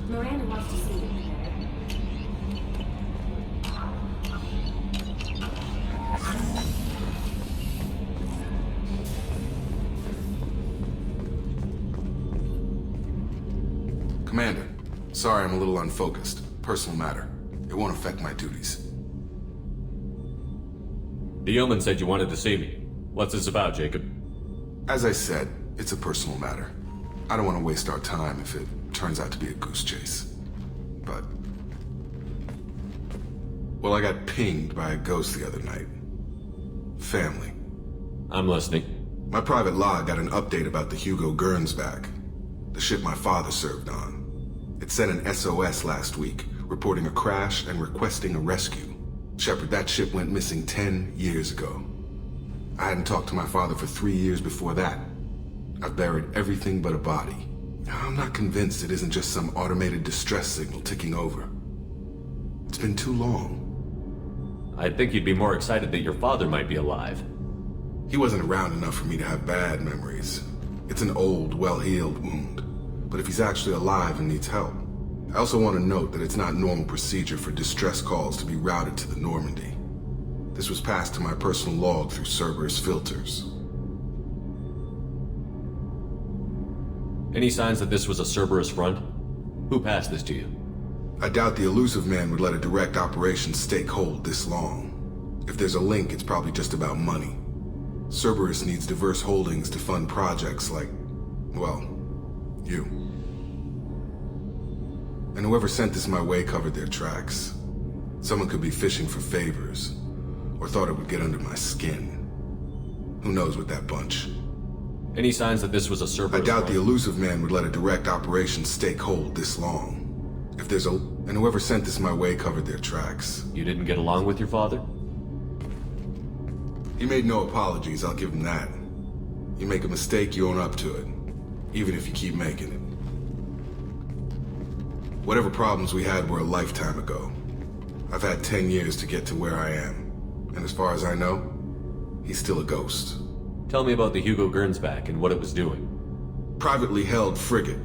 Miranda wants to see you. Commander, sorry I'm a little unfocused. Personal matter. It won't affect my duties. The Yeoman said you wanted to see me. What's this about, Jacob? As I said, it's a personal matter. I don't want to waste our time if it turns out to be a goose chase. But... well, I got pinged by a ghost the other night. Family. I'm listening. My private log got an update about the Hugo Gernsback, the ship my father served on. It sent an SOS last week, reporting a crash and requesting a rescue. Shepard, that ship went missing 10 years ago. I hadn't talked to my father for 3 years before that. I've buried everything but a body. I'm not convinced it isn't just some automated distress signal ticking over. It's been too long. I'd think you'd be more excited that your father might be alive. He wasn't around enough for me to have bad memories. It's an old, well-healed wound. But if he's actually alive and needs help, I also want to note that it's not normal procedure for distress calls to be routed to the Normandy. This was passed to my personal log through Cerberus filters. Any signs that this was a Cerberus front? Who passed this to you? I doubt the elusive man would let a direct operations stake hold this long. If there's a link, it's probably just about money. Cerberus needs diverse holdings to fund projects like, well, you. And whoever sent this my way covered their tracks. Someone could be fishing for favors, or thought it would get under my skin. Who knows with that bunch? Any signs that this was a Cerberus I doubt front? the elusive man would let a direct operations stake hold this long. If there's a... and whoever sent this my way covered their tracks. You didn't get along with your father? He made no apologies, I'll give him that. You make a mistake, you own up to it. Even if you keep making it. Whatever problems we had were a lifetime ago. I've had 10 years to get to where I am. And as far as I know, he's still a ghost. Tell me about the Hugo Gernsback and what it was doing. Privately held frigate.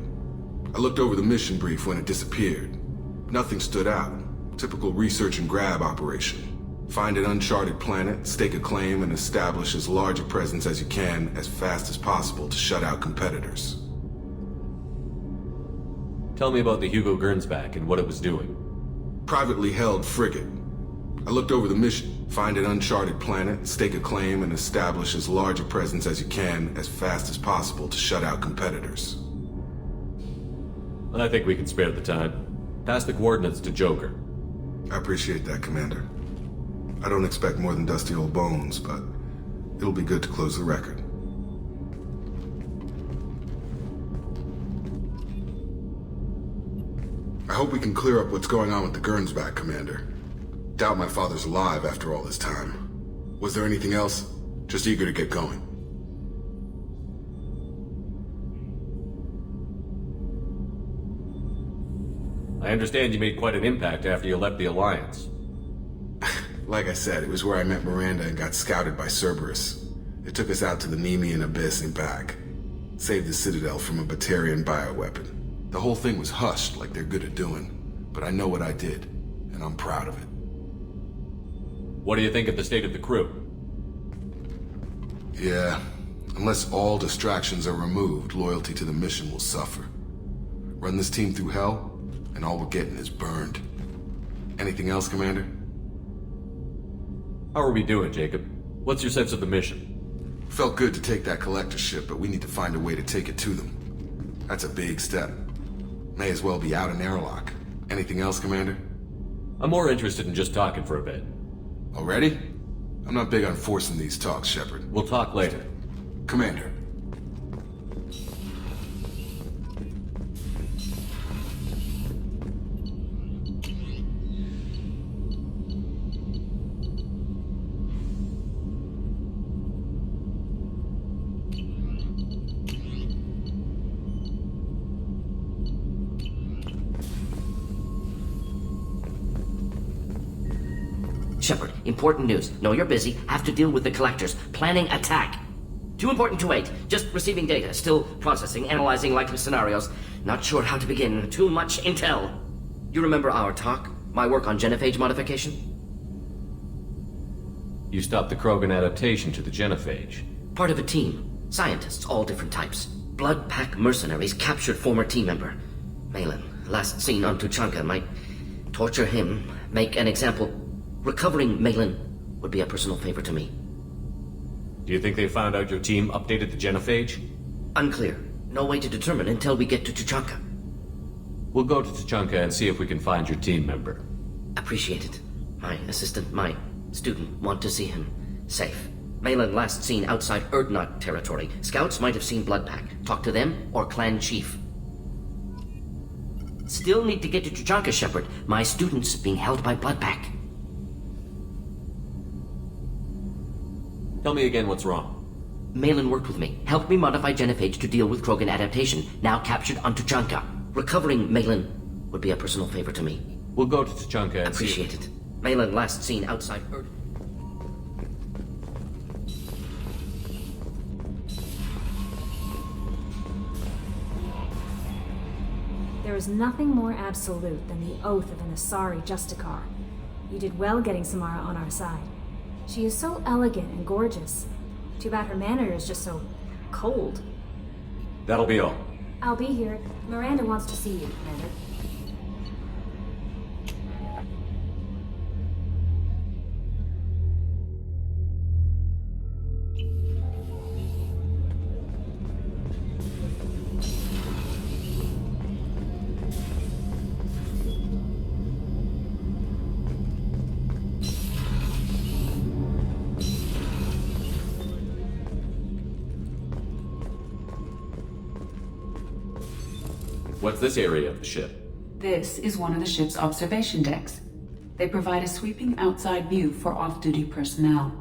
I looked over the mission brief when it disappeared. Nothing stood out. Typical research and grab operation. Find an uncharted planet, stake a claim, and establish as large a presence as you can as fast as possible to shut out competitors. Tell me about the Hugo Gernsback and what it was doing. Privately held frigate. I looked over the mission. Find an uncharted planet, stake a claim, and establish as large a presence as you can as fast as possible to shut out competitors. I think we can spare the time. Pass the coordinates to Joker. I appreciate that, Commander. I don't expect more than dusty old bones, but it'll be good to close the record. I hope we can clear up what's going on with the Gernsback, Commander. Doubt my father's alive after all this time. Was there anything else? Just eager to get going. I understand you made quite an impact after you left the Alliance. Like I said, it was where I met Miranda and got scouted by Cerberus. It took us out to the Nemean Abyss and back. Saved the Citadel from a Batarian bioweapon. The whole thing was hushed like they're good at doing, but I know what I did, and I'm proud of it. What do you think of the state of the crew? Yeah, unless all distractions are removed, loyalty to the mission will suffer. Run this team through hell, and all we're getting is burned. Anything else, Commander? How are we doing, Jacob? What's your sense of the mission? Felt good to take that collector ship, but we need to find a way to take it to them. That's a big step. May as well be out an airlock. Anything else, Commander? I'm more interested in just talking for a bit. Already? I'm not big on forcing these talks, Shepard. We'll talk later. Commander. Shepard, important news. Know you're busy. Have to deal with the collectors. Planning attack. Too important to wait. Just receiving data. Still processing, analyzing likely scenarios. Not sure how to begin. Too much intel. You remember our talk? My work on genophage modification? You stopped the Krogan adaptation to the genophage. Part of a team. Scientists, all different types. Blood Pack mercenaries captured former team member. Malin, last seen on Tuchanka, might torture him, make an example. Recovering Malin would be a personal favor to me. Do you think they found out your team updated the genophage? Unclear. No way to determine until we get to Tuchanka. We'll go to Tuchanka and see if we can find your team member. Appreciate it. My assistant, my student, want to see him safe. Malin last seen outside Erdnot territory. Scouts might have seen Bloodpack. Talk to them or clan chief. Still need to get to Tuchanka, Shepard. My student's being held by Bloodpack. Tell me again what's wrong. Malin worked with me, helped me modify genophage to deal with Krogan adaptation, now captured on Tuchanka. Recovering Malin would be a personal favor to me. We'll go to Tuchanka and Appreciate it. Malin last seen outside Erd... There is nothing more absolute than the oath of an Asari Justicar. You did well getting Samara on our side. She is so elegant and gorgeous. Too bad her manner is just so cold. That'll be all. I'll be here. Miranda wants to see you, Commander. What's this area of the ship? This is one of the ship's observation decks. They provide a sweeping outside view for off-duty personnel.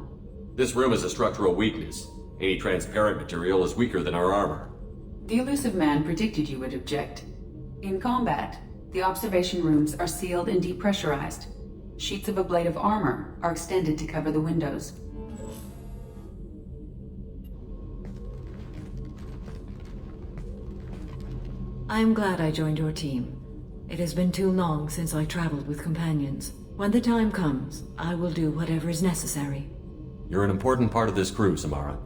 This room is a structural weakness. Any transparent material is weaker than our armor. The elusive man predicted you would object. In combat, the observation rooms are sealed and depressurized. Sheets of ablative armor are extended to cover the windows. I am glad I joined your team. It has been too long since I traveled with companions. When the time comes, I will do whatever is necessary. You're an important part of this crew, Samara.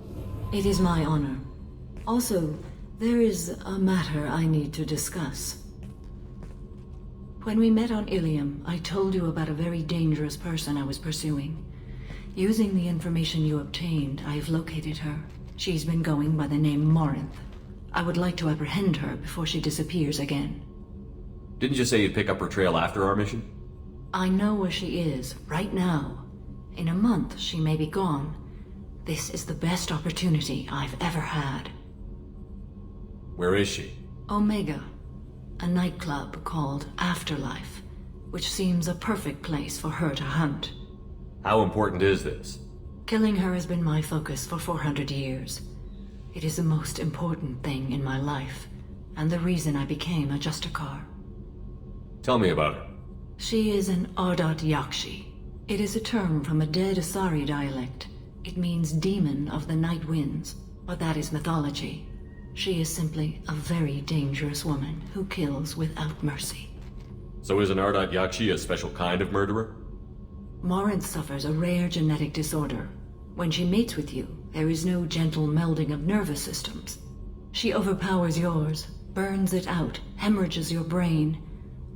It is my honor. Also, there is a matter I need to discuss. When we met on Ilium, I told you about a very dangerous person I was pursuing. Using the information you obtained, I have located her. She's been going by the name Morinth. I would like to apprehend her before she disappears again. Didn't you say you'd pick up her trail after our mission? I know where she is, right now. In a month, she may be gone. This is the best opportunity I've ever had. Where is she? Omega, a nightclub called Afterlife, which seems a perfect place for her to hunt. How important is this? Killing her has been my focus for 400 years. It is the most important thing in my life, and the reason I became a Justicar. Tell me about her. She is an Ardat Yakshi. It is a term from a dead Asari dialect. It means demon of the night winds, but that is mythology. She is simply a very dangerous woman who kills without mercy. So is an Ardat Yakshi a special kind of murderer? Morinth suffers a rare genetic disorder. When she mates with you, there is no gentle melding of nervous systems. She overpowers yours, burns it out, hemorrhages your brain.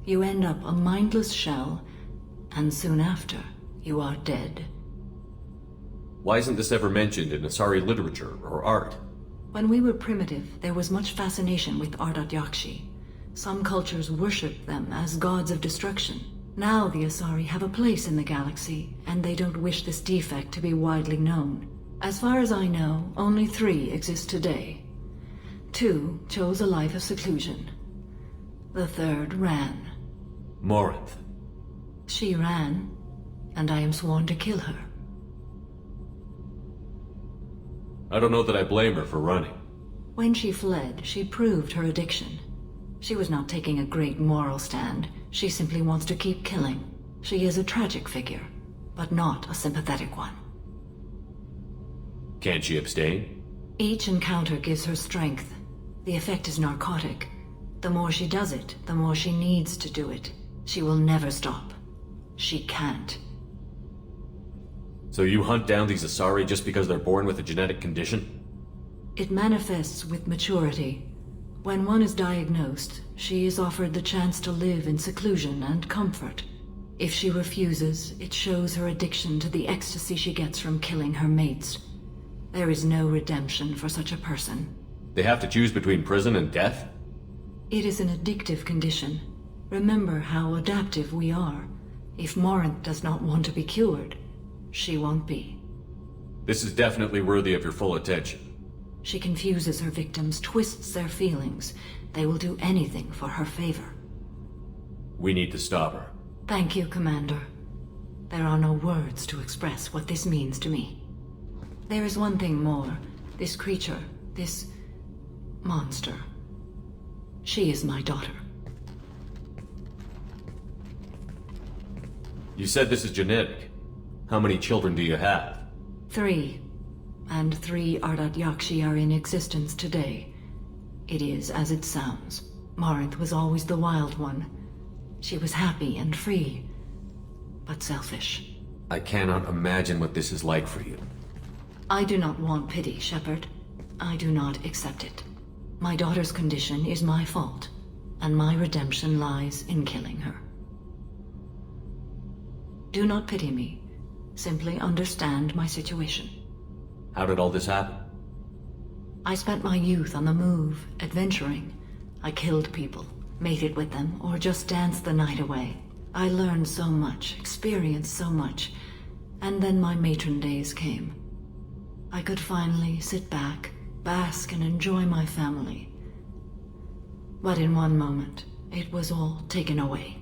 You end up a mindless shell, and soon after, you are dead. Why isn't this ever mentioned in Asari literature or art? When we were primitive, there was much fascination with Ardat Yakshi. Some cultures worshipped them as gods of destruction. Now the Asari have a place in the galaxy, and they don't wish this defect to be widely known. As far as I know, only 3 exist today. 2 chose a life of seclusion. The 3rd ran. Morinth. She ran, and I am sworn to kill her. I don't know that I blame her for running. When she fled, she proved her addiction. She was not taking a great moral stand. She simply wants to keep killing. She is a tragic figure, but not a sympathetic one. Can't she abstain? Each encounter gives her strength. The effect is narcotic. The more she does it, the more she needs to do it. She will never stop. She can't. So you hunt down these Asari just because they're born with a genetic condition? It manifests with maturity. When one is diagnosed, she is offered the chance to live in seclusion and comfort. If she refuses, it shows her addiction to the ecstasy she gets from killing her mates. There is no redemption for such a person. They have to choose between prison and death? It is an addictive condition. Remember how adaptive we are. If Morinth does not want to be cured, she won't be. This is definitely worthy of your full attention. She confuses her victims, twists their feelings. They will do anything for her favor. We need to stop her. Thank you, Commander. There are no words to express what this means to me. There is one thing more. This creature, this monster. She is my daughter. You said this is genetic. How many children do you have? 3. And 3 Ardat Yakshi are in existence today. It is as it sounds. Morinth was always the wild one. She was happy and free, but selfish. I cannot imagine what this is like for you. I do not want pity, Shepard. I do not accept it. My daughter's condition is my fault, and my redemption lies in killing her. Do not pity me. Simply understand my situation. How did all this happen? I spent my youth on the move, adventuring. I killed people, mated with them, or just danced the night away. I learned so much, experienced so much, and then my matron days came. I could finally sit back, bask and enjoy my family. But in one moment, it was all taken away.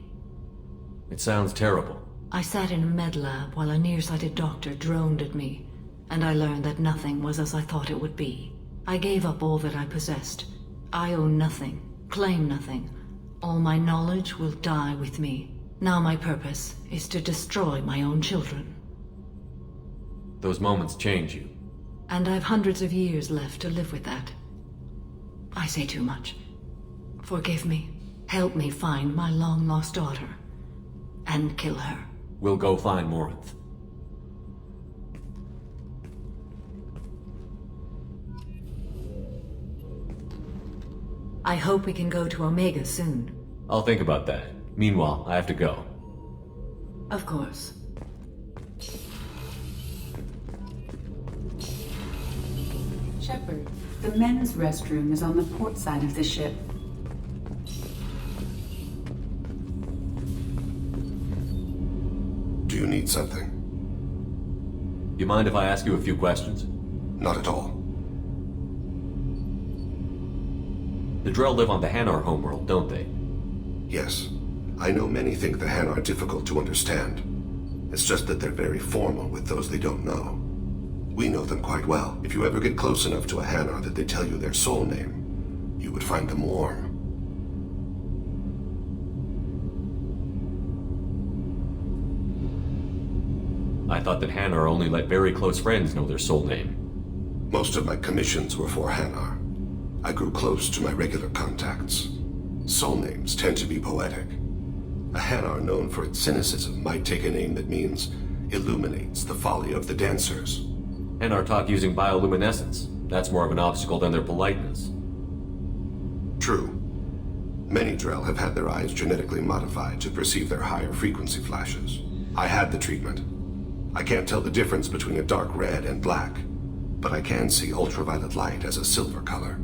It sounds terrible. I sat in a med lab while a nearsighted doctor droned at me, and I learned that nothing was as I thought it would be. I gave up all that I possessed. I own nothing, claim nothing. All my knowledge will die with me. Now my purpose is to destroy my own children. Those moments change you. And I've hundreds of years left to live with that. I say too much. Forgive me. Help me find my long-lost daughter. And kill her. We'll go find Morinth. I hope we can go to Omega soon. I'll think about that. Meanwhile, I have to go. Of course. Shepard, the men's restroom is on the port side of the ship. Do you need something? You mind if I ask you a few questions? Not at all. The Drell live on the Hanar homeworld, don't they? Yes. I know many think the Han are difficult to understand. It's just that they're very formal with those they don't know. We know them quite well. If you ever get close enough to a Hanar that they tell you their soul name, you would find them warm. I thought that Hanar only let very close friends know their soul name. Most of my commissions were for Hanar. I grew close to my regular contacts. Soul names tend to be poetic. A Hanar known for its cynicism might take a name that means illuminates the folly of the dancers. Hanar talk using bioluminescence. That's more of an obstacle than their politeness. True. Many Drell have had their eyes genetically modified to perceive their higher frequency flashes. I had the treatment. I can't tell the difference between a dark red and black, but I can see ultraviolet light as a silver color.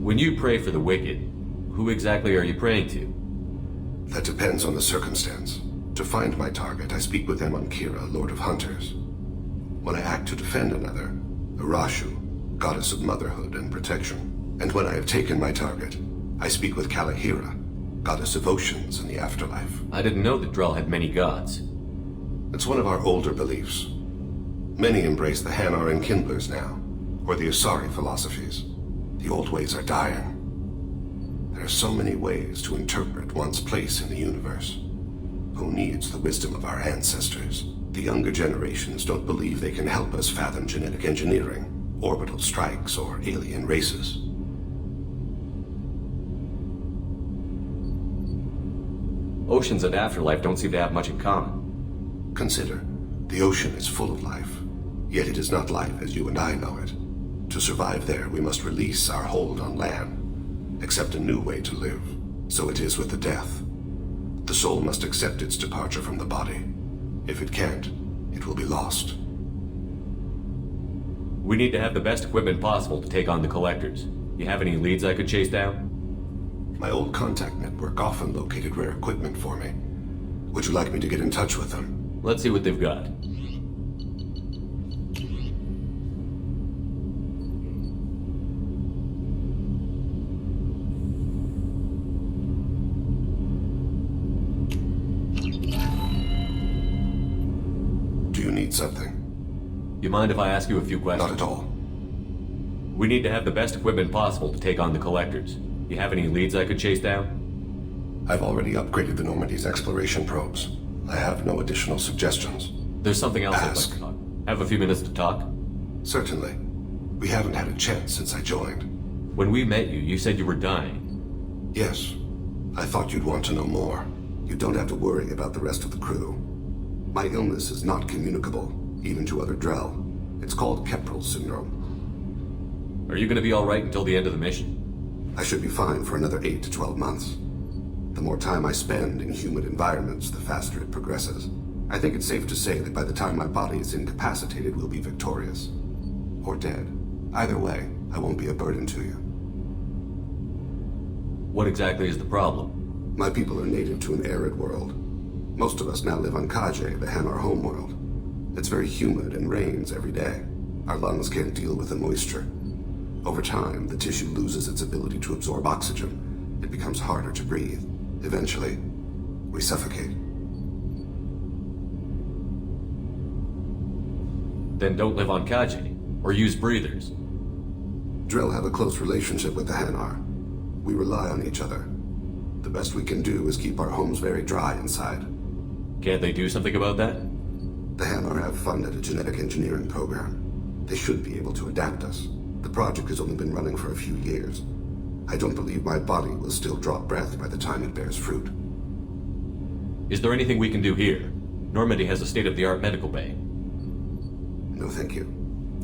When you pray for the wicked, who exactly are you praying to? That depends on the circumstance. To find my target, I speak with them on Kira, Lord of Hunters. When I act to defend another, Arashu, Goddess of Motherhood and Protection. And when I have taken my target, I speak with Kalahira, Goddess of Oceans and the Afterlife. I didn't know that Drell had many gods. It's one of our older beliefs. Many embrace the Hanar and Kindlers now, or the Asari philosophies. The old ways are dying. There are so many ways to interpret one's place in the universe. Who needs the wisdom of our ancestors? The younger generations don't believe they can help us fathom genetic engineering, orbital strikes, or alien races. Oceans and Afterlife don't seem to have much in common. Consider, the ocean is full of life, yet it is not life as you and I know it. To survive there, we must release our hold on land, accept a new way to live. So it is with the death. The soul must accept its departure from the body. If it can't, it will be lost. We need to have the best equipment possible to take on the collectors. You have any leads I could chase down? My old contact network often located rare equipment for me. Would you like me to get in touch with them? Let's see what they've got. Do you need something? You mind if I ask you a few questions? Not at all. We need to have the best equipment possible to take on the collectors. You have any leads I could chase down? I've already upgraded the Normandy's exploration probes. I have no additional suggestions. There's something else I'd Ask. like to talk. Have a few minutes to talk? Certainly. We haven't had a chance since I joined. When we met you, you said you were dying. Yes. I thought you'd want to know more. You don't have to worry about the rest of the crew. My illness is not communicable, even to other Drell. It's called Keprel syndrome. Are you going to be alright until the end of the mission? I should be fine for another 8 to 12 months. The more time I spend in humid environments, the faster it progresses. I think it's safe to say that by the time my body is incapacitated, we'll be victorious. Or dead. Either way, I won't be a burden to you. What exactly is the problem? My people are native to an arid world. Most of us now live on Kaje, the Hanar homeworld. It's very humid and rains every day. Our lungs can't deal with the moisture. Over time, the tissue loses its ability to absorb oxygen. It becomes harder to breathe. Eventually, we suffocate. Then don't live on Kaji, or use breathers. Drell have a close relationship with the Hanar. We rely on each other. The best we can do is keep our homes very dry inside. Can't they do something about that? The Hanar have funded a genetic engineering program. They should be able to adapt us. The project has only been running for a few years. I don't believe my body will still draw breath by the time it bears fruit. Is there anything we can do here? Normandy has a state-of-the-art medical bay. No, thank you.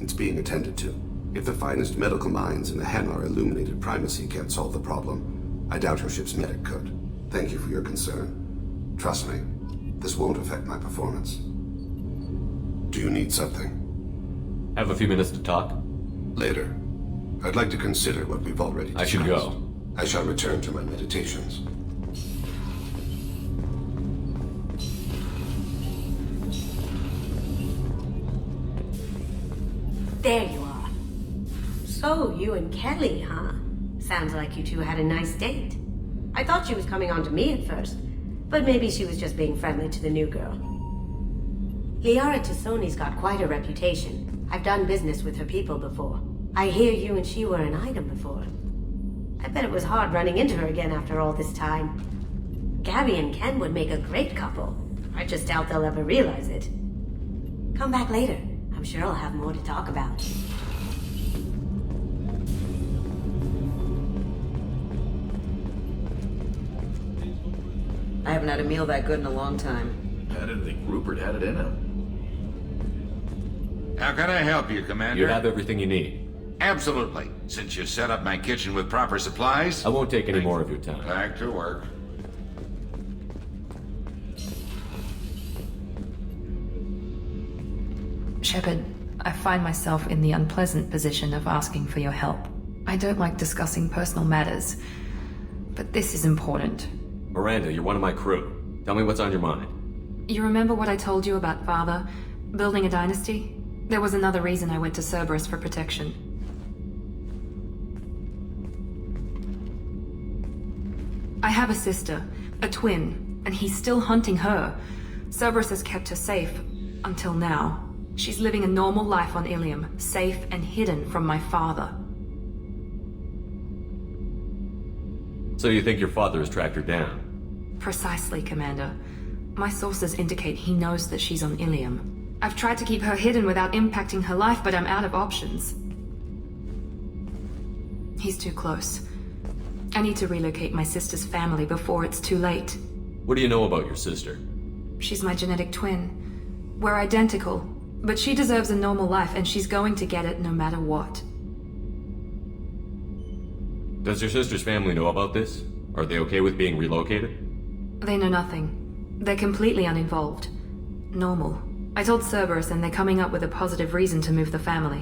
It's being attended to. If the finest medical minds in the Hanar illuminated primacy can't solve the problem, I doubt your ship's medic could. Thank you for your concern. Trust me, this won't affect my performance. Do you need something? Have a few minutes to talk? Later. I'd like to consider what we've already discussed. I should go. I shall return to my meditations. There you are. So, you and Kelly, huh? Sounds like you two had a nice date. I thought she was coming on to me at first, but maybe she was just being friendly to the new girl. Liara Tassoni's got quite a reputation. I've done business with her people before. I hear you and she were an item before. I bet it was hard running into her again after all this time. Gabby and Ken would make a great couple. I just doubt they'll ever realize it. Come back later. I'm sure I'll have more to talk about. I haven't had a meal that good in a long time. I didn't think Rupert had it in him. How can I help you, Commander? You have everything you need. Absolutely. Since you set up my kitchen with proper supplies... I won't take any more of your time. Back to work. Shepard, I find myself in the unpleasant position of asking for your help. I don't like discussing personal matters, but this is important. Miranda, you're one of my crew. Tell me what's on your mind. You remember what I told you about Father? Building a dynasty? There was another reason I went to Cerberus for protection. I have a sister, a twin, and he's still hunting her. Cerberus has kept her safe, until now. She's living a normal life on Ilium, safe and hidden from my father. So you think your father has tracked her down? Precisely, Commander. My sources indicate he knows that she's on Ilium. I've tried to keep her hidden without impacting her life, but I'm out of options. He's too close. I need to relocate my sister's family before it's too late. What do you know about your sister? She's my genetic twin. We're identical, but she deserves a normal life and she's going to get it no matter what. Does your sister's family know about this? Are they okay with being relocated? They know nothing. They're completely uninvolved. Normal. I told Cerberus and they're coming up with a positive reason to move the family.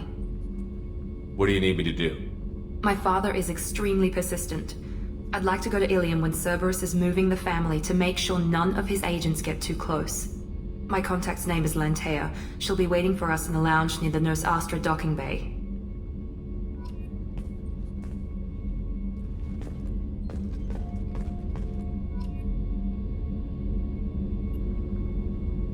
What do you need me to do? My father is extremely persistent. I'd like to go to Ilium when Cerberus is moving the family to make sure none of his agents get too close. My contact's name is Lantea. She'll be waiting for us in the lounge near the Nos Astra docking bay.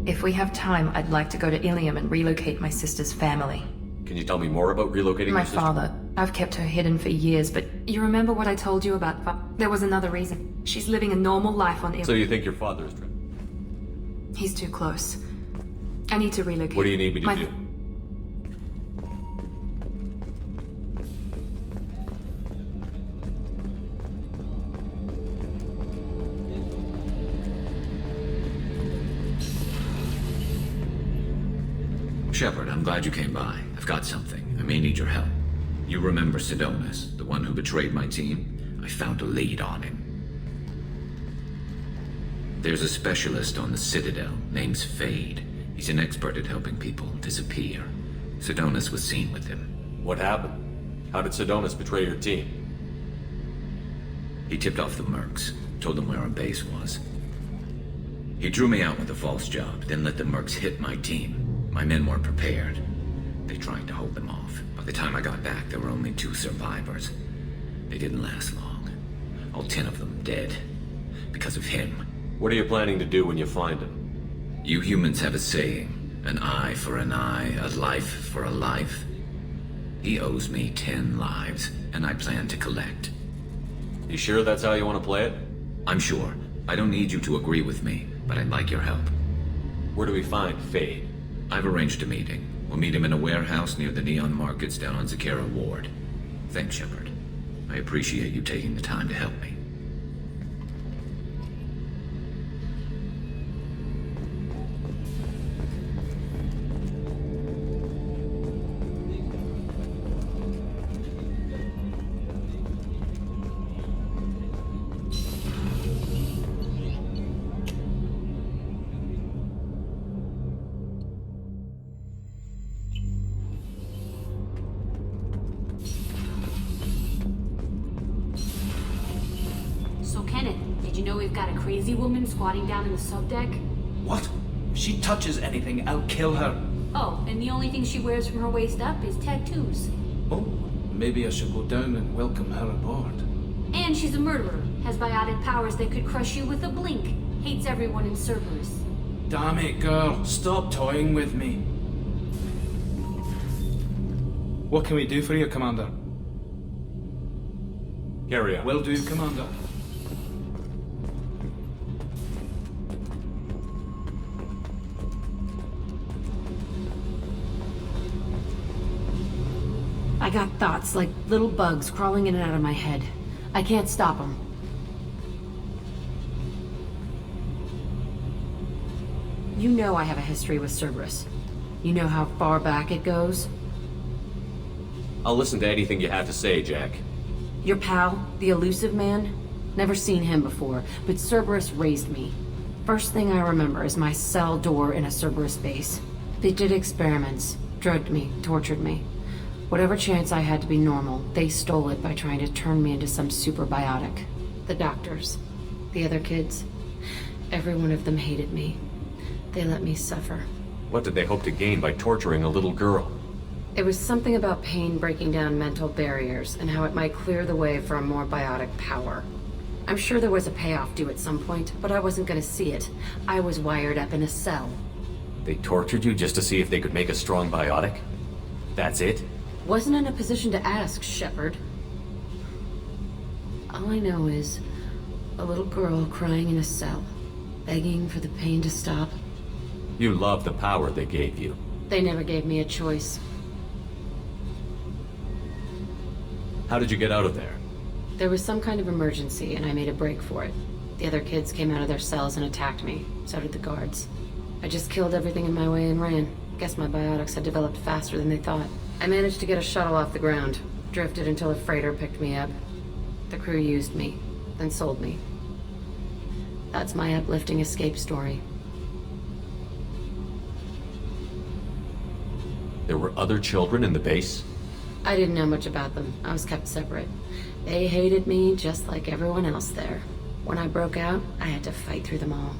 If we have time, I'd like to go to Ilium and relocate my sister's family. Can you tell me more about relocating My your sister? father. I've kept her hidden for years, but you remember what I told you about There was another reason. She's living a normal life on Ilium. So you think your father is trapped? He's too close. I need to relocate. What do you need me to do? Shepard, I'm glad you came by. I've got something. I may need your help. You remember Sidonus, the one who betrayed my team? I found a lead on him. There's a specialist on the Citadel, name's Fade. He's an expert at helping people disappear. Sidonus was seen with him. What happened? How did Sidonus betray your team? He tipped off the mercs, told them where our base was. He drew me out with a false job, then let the mercs hit my team. My men weren't prepared. They tried to hold them off. By the time I got back, there were only 2 survivors. They didn't last long. All 10 of them dead. Because of him. What are you planning to do when you find him? You humans have a saying. An eye for an eye, a life for a life. He owes me 10 lives, and I plan to collect. You sure that's how you want to play it? I'm sure. I don't need you to agree with me, but I'd like your help. Where do we find Fade? I've arranged a meeting. We'll meet him in a warehouse near the Neon Markets down on Zakera Ward. Thanks, Shepard. I appreciate you taking the time to help me. Crazy woman squatting down in the subdeck? What? If she touches anything, I'll kill her. Oh, and the only thing she wears from her waist up is tattoos. Oh, maybe I should go down and welcome her aboard. And she's a murderer, has biotic powers that could crush you with a blink, hates everyone in Cerberus. Damn it, girl. Stop toying with me. What can we do for you, Commander? Carry on. Will do, Commander. I got thoughts like little bugs crawling in and out of my head. I can't stop them. You know I have a history with Cerberus. You know how far back it goes? I'll listen to anything you have to say, Jack. Your pal, the elusive man? Never seen him before, but Cerberus raised me. First thing I remember is my cell door in a Cerberus base. They did experiments, drugged me, tortured me. Whatever chance I had to be normal, they stole it by trying to turn me into some super biotic. The doctors, the other kids, every one of them hated me. They let me suffer. What did they hope to gain by torturing a little girl? It was something about pain breaking down mental barriers and how it might clear the way for a more biotic power. I'm sure there was a payoff due at some point, but I wasn't gonna see it. I was wired up in a cell. They tortured you just to see if they could make a strong biotic? That's it? Wasn't in a position to ask, Shepard. All I know is a little girl crying in a cell, begging for the pain to stop. You love the power they gave you. They never gave me a choice. How did you get out of there? There was some kind of emergency, and I made a break for it. The other kids came out of their cells and attacked me. So did the guards. I just killed everything in my way and ran. Guess my biotics had developed faster than they thought. I managed to get a shuttle off the ground. Drifted until a freighter picked me up. The crew used me, then sold me. That's my uplifting escape story. There were other children in the base? I didn't know much about them. I was kept separate. They hated me just like everyone else there. When I broke out, I had to fight through them all.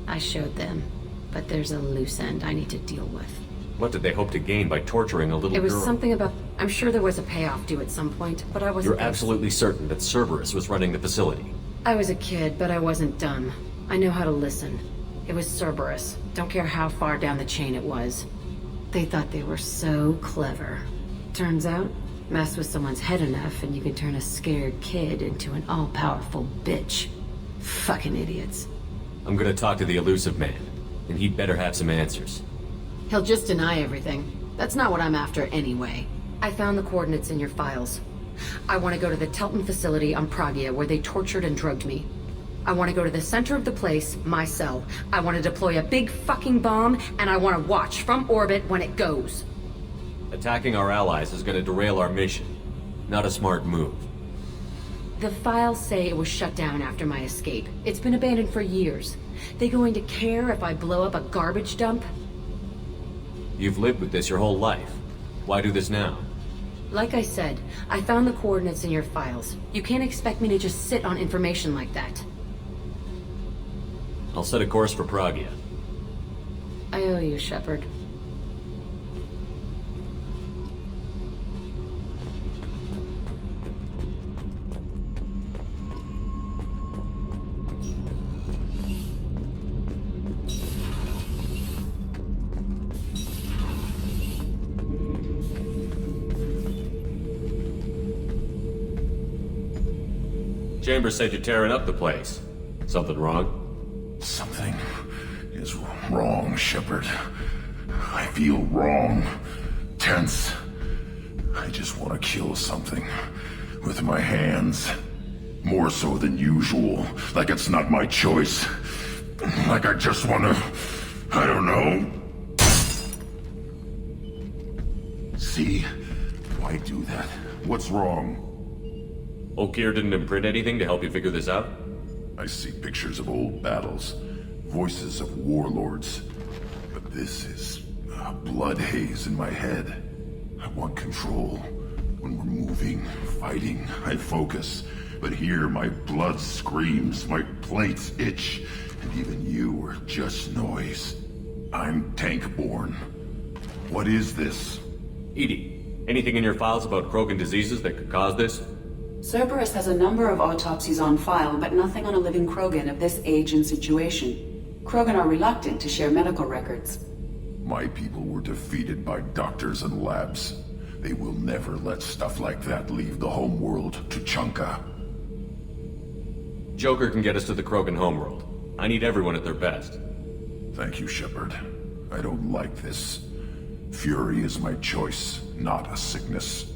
I showed them, but there's a loose end I need to deal with. What did they hope to gain by torturing a little girl? It was something about... I'm sure there was a payoff due at some point, but I wasn't... You're absolutely certain that Cerberus was running the facility? I was a kid, but I wasn't dumb. I know how to listen. It was Cerberus. Don't care how far down the chain it was. They thought they were so clever. Turns out, mess with someone's head enough and you can turn a scared kid into an all-powerful bitch. Fucking idiots. I'm gonna talk to the elusive man, and he'd better have some answers. He'll just deny everything. That's not what I'm after anyway. I found the coordinates in your files. I want to go to the Telton facility on Pragia where they tortured and drugged me. I want to go to the center of the place, my cell. I want to deploy a big fucking bomb, and I want to watch from orbit when it goes. Attacking our allies is gonna derail our mission. Not a smart move. The files say it was shut down after my escape. It's been abandoned for years. They going to care if I blow up a garbage dump? You've lived with this your whole life. Why do this now? Like I said, I found the coordinates in your files. You can't expect me to just sit on information like that. I'll set a course for Pragia. I owe you, Shepard. Chambers said you're tearing up the place. Something wrong? Something is wrong, Shepard. I feel wrong. Tense. I just want to kill something. With my hands. More so than usual. Like it's not my choice. Like I just want to... I don't know. See? Why do that? What's wrong? Okeer didn't imprint anything to help you figure this out? I see pictures of old battles, voices of warlords. But this is a blood haze in my head. I want control. When we're moving, fighting, I focus. But here my blood screams, my plates itch, and even you are just noise. I'm tank-born. What is this? EDI, anything in your files about Krogan diseases that could cause this? Cerberus has a number of autopsies on file, but nothing on a living Krogan of this age and situation. Krogan are reluctant to share medical records. My people were defeated by doctors and labs. They will never let stuff like that leave the homeworld to Chunka. Joker can get us to the Krogan homeworld. I need everyone at their best. Thank you, Shepard. I don't like this. Fury is my choice, not a sickness.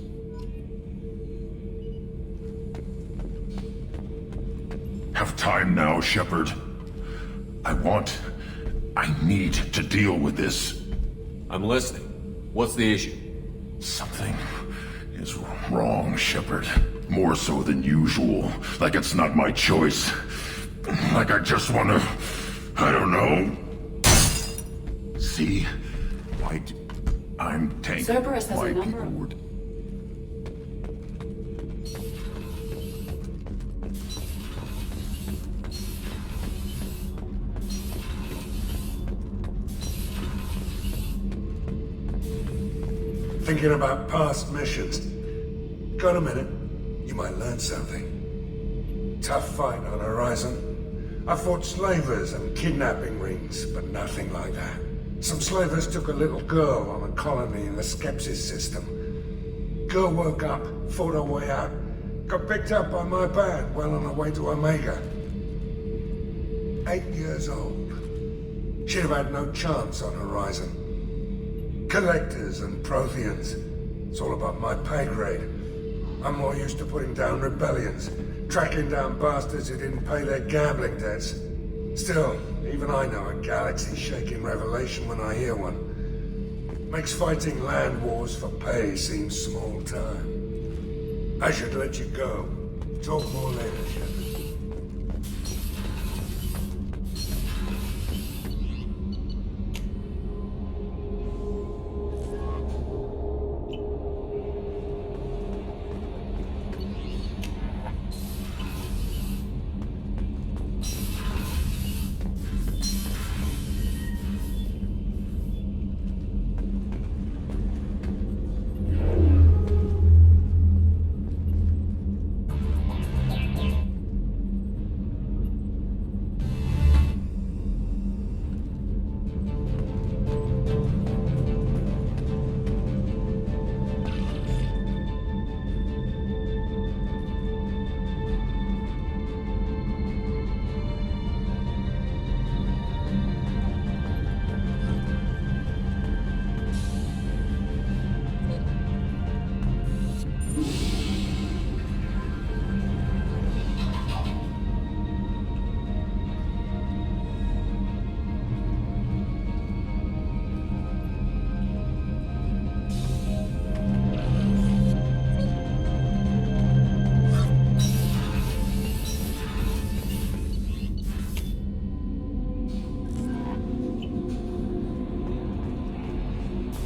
Have time now, Shepard. I need to deal with this. I'm listening. What's the issue? Something is wrong, Shepard. More so than usual. Like it's not my choice. Like I just want to... I don't know. See? Why I'm tank. Cerberus has a number of... Thinking about past missions. Got a minute? You might learn something. Tough fight on Horizon. I fought slavers and kidnapping rings, but nothing like that. Some slavers took a little girl on a colony in the Skepsis system. Girl woke up, fought her way out, got picked up by my band well on her way to Omega. 8 years old. She'd have had no chance on Horizon. Collectors and Protheans. It's all about my pay grade. I'm more used to putting down rebellions, tracking down bastards who didn't pay their gambling debts. Still, even I know a galaxy-shaking revelation when I hear one. Makes fighting land wars for pay seem small time. I should let you go. Talk more later, Shepard.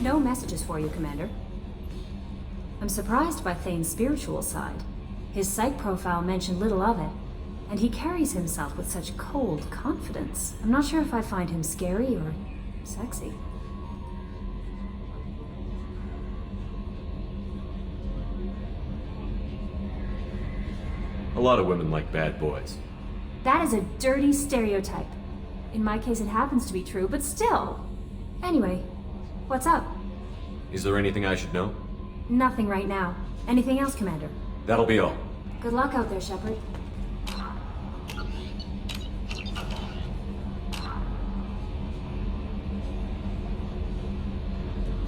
No messages for you, Commander. I'm surprised by Thane's spiritual side. His psych profile mentioned little of it, and he carries himself with such cold confidence. I'm not sure if I find him scary or sexy. A lot of women like bad boys. That is a dirty stereotype. In my case, it happens to be true, but still. Anyway, what's up? Is there anything I should know? Nothing right now. Anything else, Commander? That'll be all. Good luck out there, Shepard.